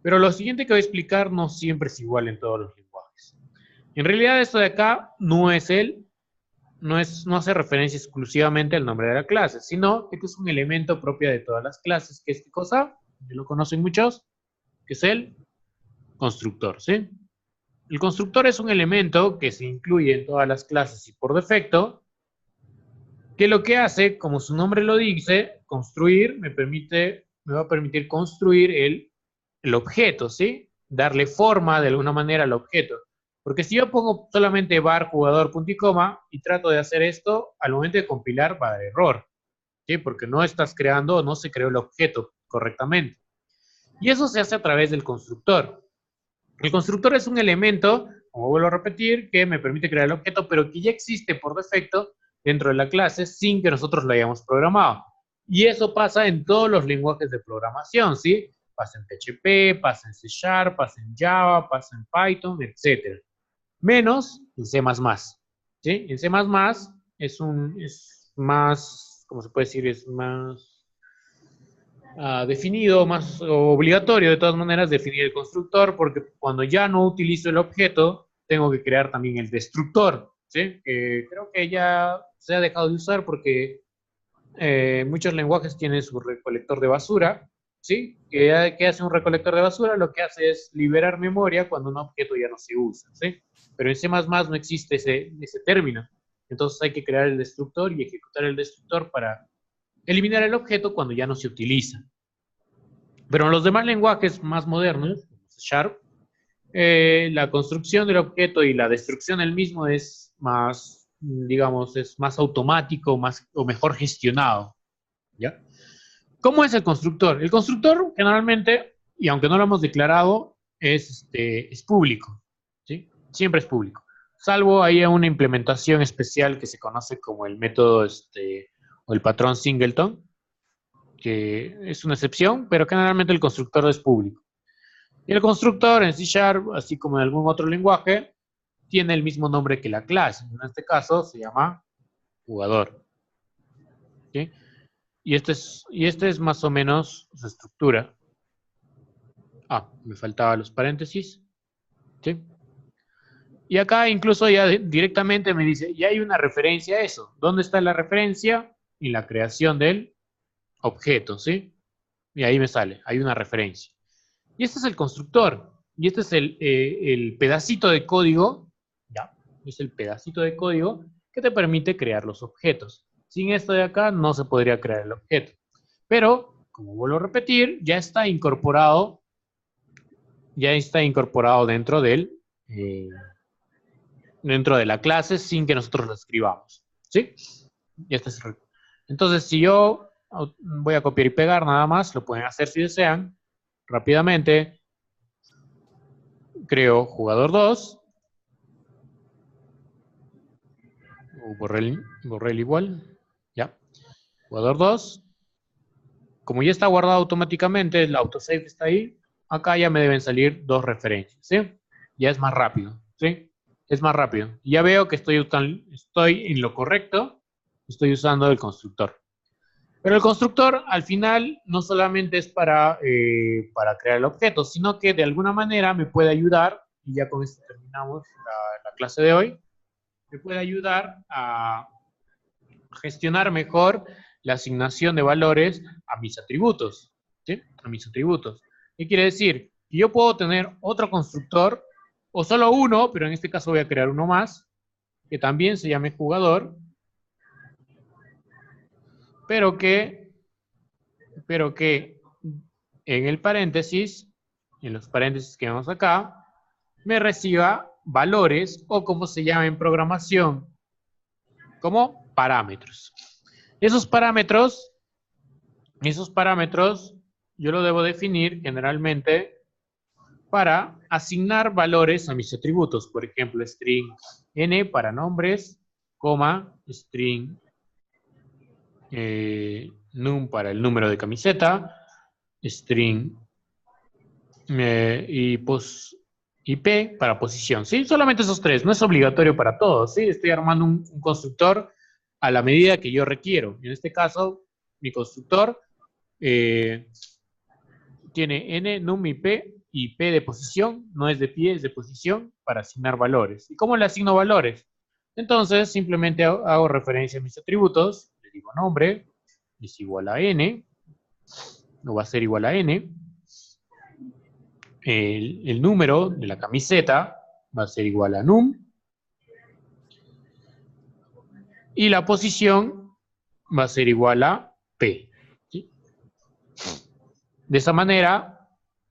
Pero lo siguiente que voy a explicar no siempre es igual en todos los lenguajes. En realidad esto de acá no hace referencia exclusivamente al nombre de la clase, sino que es un elemento propio de todas las clases, que es ¿qué cosa? Ya lo conocen muchos, que es el constructor, ¿sí? El constructor es un elemento que se incluye en todas las clases y por defecto, que lo que hace, como su nombre lo dice, construir, me va a permitir construir el objeto, ¿sí? Darle forma de alguna manera al objeto. Porque si yo pongo solamente var jugador punto y coma y trato de hacer esto, al momento de compilar va a dar error, ¿sí? Porque no estás creando, no se creó el objeto correctamente. Y eso se hace a través del constructor. El constructor es un elemento, como vuelvo a repetir, que me permite crear el objeto, pero que ya existe por defecto dentro de la clase sin que nosotros lo hayamos programado. Y eso pasa en todos los lenguajes de programación, ¿sí? Pasa en PHP, pasa en C Sharp, pasa en Java, pasa en Python, etc. Menos en C++, ¿sí? En C++ es más, ¿cómo se puede decir? Es más definido, más obligatorio de todas maneras definir el constructor, porque cuando ya no utilizo el objeto, tengo que crear también el destructor, ¿sí? Creo que ya se ha dejado de usar porque muchos lenguajes tienen su recolector de basura, ¿sí? ¿Qué hace un recolector de basura? Lo que hace es liberar memoria cuando un objeto ya no se usa, ¿sí? Pero en C++ no existe ese término. Entonces hay que crear el destructor y ejecutar el destructor para eliminar el objeto cuando ya no se utiliza. Pero en los demás lenguajes más modernos, como C Sharp, la construcción del objeto y la destrucción del mismo es más, digamos, es más automático, o mejor gestionado, ¿ya? ¿Cómo es el constructor? El constructor generalmente, y aunque no lo hemos declarado, es público, ¿sí? Siempre es público. Salvo ahí una implementación especial que se conoce como el método o el patrón singleton, que es una excepción, pero generalmente el constructor es público. Y el constructor en C Sharp, así como en algún otro lenguaje, tiene el mismo nombre que la clase. En este caso se llama jugador. ¿Sí? Y este es más o menos su estructura. Me faltaban los paréntesis. ¿Sí? Y acá incluso ya directamente me dice, ya hay una referencia a eso. ¿Dónde está la referencia? En la creación del objeto, ¿sí? Y ahí me sale, hay una referencia. Y este es el constructor. Y este es el pedacito de código, ¿ya? Es el pedacito de código que te permite crear los objetos. Sin esto de acá no se podría crear el objeto. Pero, como vuelvo a repetir, ya está incorporado dentro de la clase sin que nosotros lo escribamos, ¿sí? Entonces, si yo Voy a copiar y pegar nada más, lo pueden hacer si desean. Rápidamente, creo jugador 2. Borré el igual. Ya. Jugador 2. Como ya está guardado automáticamente, el autosave está ahí. Acá ya me deben salir 2 referencias, ¿sí? Ya es más rápido, ¿sí? Es más rápido. Ya veo que estoy en lo correcto. Estoy usando el constructor. Pero el constructor, al final, no solamente es para crear el objeto, sino que de alguna manera me puede ayudar, y ya con esto terminamos la clase de hoy, me puede ayudar a gestionar mejor la asignación de valores a mis atributos, ¿sí? A mis atributos. ¿Qué quiere decir? Que yo puedo tener otro constructor, o solo uno, pero en este caso voy a crear uno más, que también se llame jugador, pero que en el paréntesis, en los paréntesis que vemos acá, me reciba valores, o como se llama en programación, como parámetros. Esos parámetros yo lo debo definir generalmente para asignar valores a mis atributos. Por ejemplo, string n para nombres, coma, string num para el número de camiseta, string y p para posición. ¿Sí? Solamente esos tres, no es obligatorio para todos. ¿Sí? Estoy armando un constructor a la medida que yo requiero. En este caso, mi constructor tiene n, num y p de posición, no es de pie, es de posición, para asignar valores. ¿Y cómo le asigno valores? Entonces, simplemente hago referencia a mis atributos, le digo nombre, es igual a n, o va a ser igual a n, el número de la camiseta va a ser igual a num, y la posición va a ser igual a p. ¿Sí? De esa manera,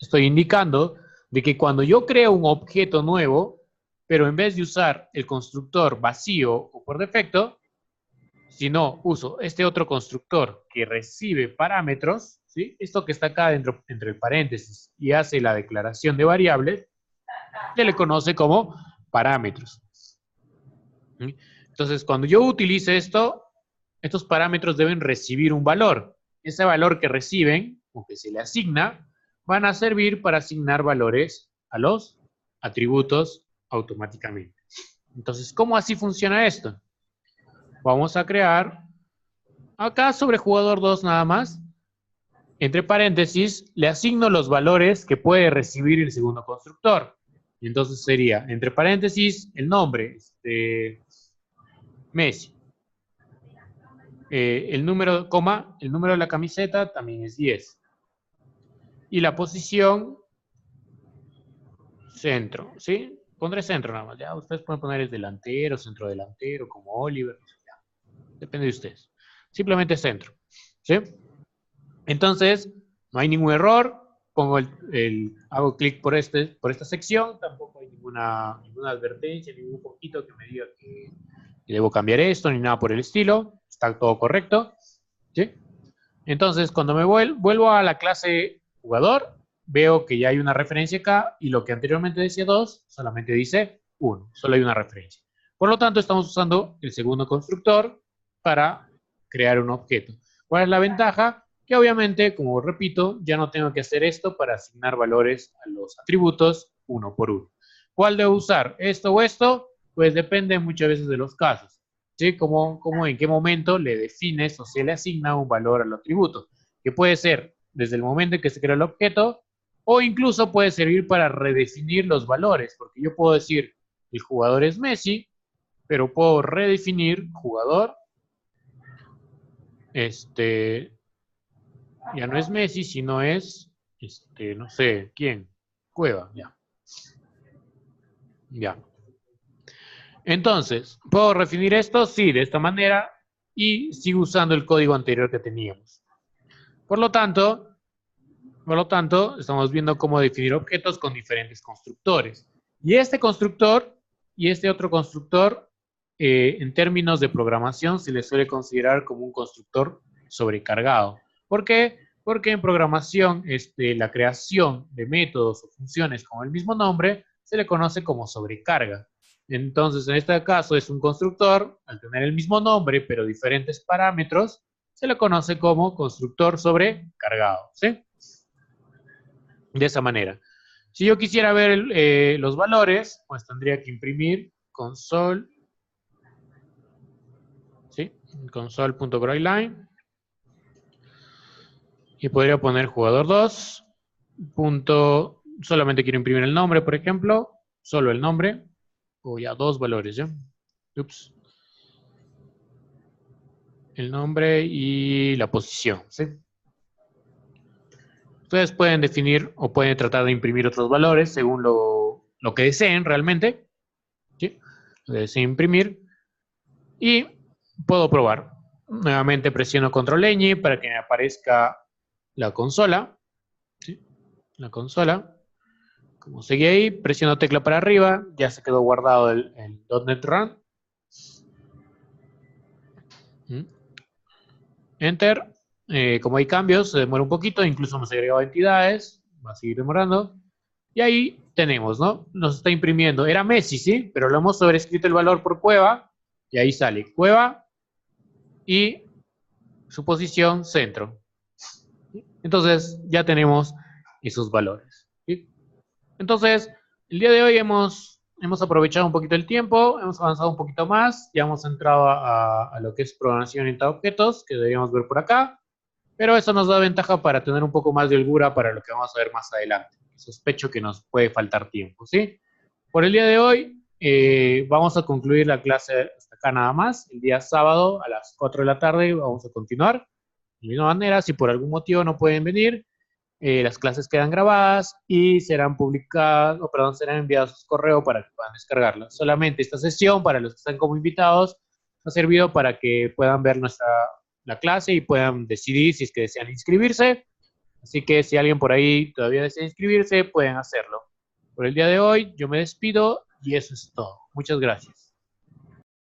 estoy indicando de que cuando yo creo un objeto nuevo, pero en vez de usar el constructor vacío o por defecto, sino uso este otro constructor que recibe parámetros, ¿sí? Esto que está acá dentro, entre el paréntesis y hace la declaración de variables, se le conoce como parámetros. ¿Sí? Entonces, cuando yo utilice esto, estos parámetros deben recibir un valor. Ese valor que reciben, o que se le asigna, van a servir para asignar valores a los atributos automáticamente. Entonces, ¿cómo así funciona esto? Vamos a crear, acá sobre jugador 2 nada más, entre paréntesis, le asigno los valores que puede recibir el segundo constructor. Entonces sería, entre paréntesis, el nombre, Messi. El número, coma, el número de la camiseta también es 10. Y la posición, centro, ¿sí? Pondré centro nada más, ya. Ustedes pueden poner el delantero, centro delantero, como Oliver, ya. Depende de ustedes. Simplemente centro, ¿sí? Entonces, no hay ningún error. Pongo hago clic por esta sección, tampoco hay ninguna advertencia, ningún poquito que me diga que debo cambiar esto, ni nada por el estilo. Está todo correcto, ¿sí? Entonces, cuando me vuelvo a la clase jugador, veo que ya hay una referencia acá, y lo que anteriormente decía 2, solamente dice 1, solo hay una referencia. Por lo tanto, estamos usando el segundo constructor para crear un objeto. ¿Cuál es la ventaja? Que obviamente, como repito, ya no tengo que hacer esto para asignar valores a los atributos uno por uno. ¿Cuál debo usar? ¿Esto o esto? Pues depende muchas veces de los casos. ¿Sí? Como en qué momento le defines o se le asigna un valor al atributo, que puede ser desde el momento en que se crea el objeto, o incluso puede servir para redefinir los valores, porque yo puedo decir el jugador es Messi, pero puedo redefinir jugador, ya no es Messi, sino es, no sé, ¿quién? Cueva, ya. Ya. Entonces, ¿puedo definir esto? Sí, de esta manera, y sigo usando el código anterior que teníamos. Por lo tanto, estamos viendo cómo definir objetos con diferentes constructores. Y este constructor y este otro constructor, en términos de programación, se le suele considerar como un constructor sobrecargado. ¿Por qué? Porque en programación la creación de métodos o funciones con el mismo nombre se le conoce como sobrecarga. Entonces, en este caso es un constructor, al tener el mismo nombre pero diferentes parámetros, se le conoce como constructor sobrecargado, ¿sí? De esa manera. Si yo quisiera ver los valores, pues tendría que imprimir console, ¿sí? Console.writeLine. Y podría poner jugador 2, punto, solamente quiero imprimir el nombre, por ejemplo, solo el nombre, o ya dos valores, ¿ya? Ups. El nombre y la posición, ¿sí? Ustedes pueden definir o pueden tratar de imprimir otros valores según lo que deseen realmente, ¿sí? Lo que deseen imprimir. Y puedo probar. Nuevamente presiono Control Ñ para que me aparezca la consola, ¿sí? La consola. Como seguí ahí, presiono tecla para arriba, ya se quedó guardado el .NET Run. Enter. Como hay cambios, se demora un poquito, incluso hemos agregado entidades, va a seguir demorando. Y ahí tenemos, ¿no? Nos está imprimiendo. Era Messi, ¿sí? Pero lo hemos sobrescrito el valor por cueva, y ahí sale cueva y su posición centro. Entonces ya tenemos esos valores, ¿sí? Entonces, el día de hoy hemos aprovechado un poquito el tiempo, hemos avanzado un poquito más, ya hemos entrado a lo que es programación orientada a objetos, que deberíamos ver por acá, pero eso nos da ventaja para tener un poco más de holgura para lo que vamos a ver más adelante. Sospecho que nos puede faltar tiempo, ¿sí? Por el día de hoy, vamos a concluir la clase hasta acá nada más. El día sábado a las 4 de la tarde vamos a continuar. De la misma manera, si por algún motivo no pueden venir, las clases quedan grabadas y serán publicadas, o perdón, serán enviadas a su correo para que puedan descargarlas. Solamente esta sesión, para los que están como invitados, ha servido para que puedan ver la clase y puedan decidir si es que desean inscribirse. Así que si alguien por ahí todavía desea inscribirse, pueden hacerlo. Por el día de hoy, yo me despido y eso es todo. Muchas gracias.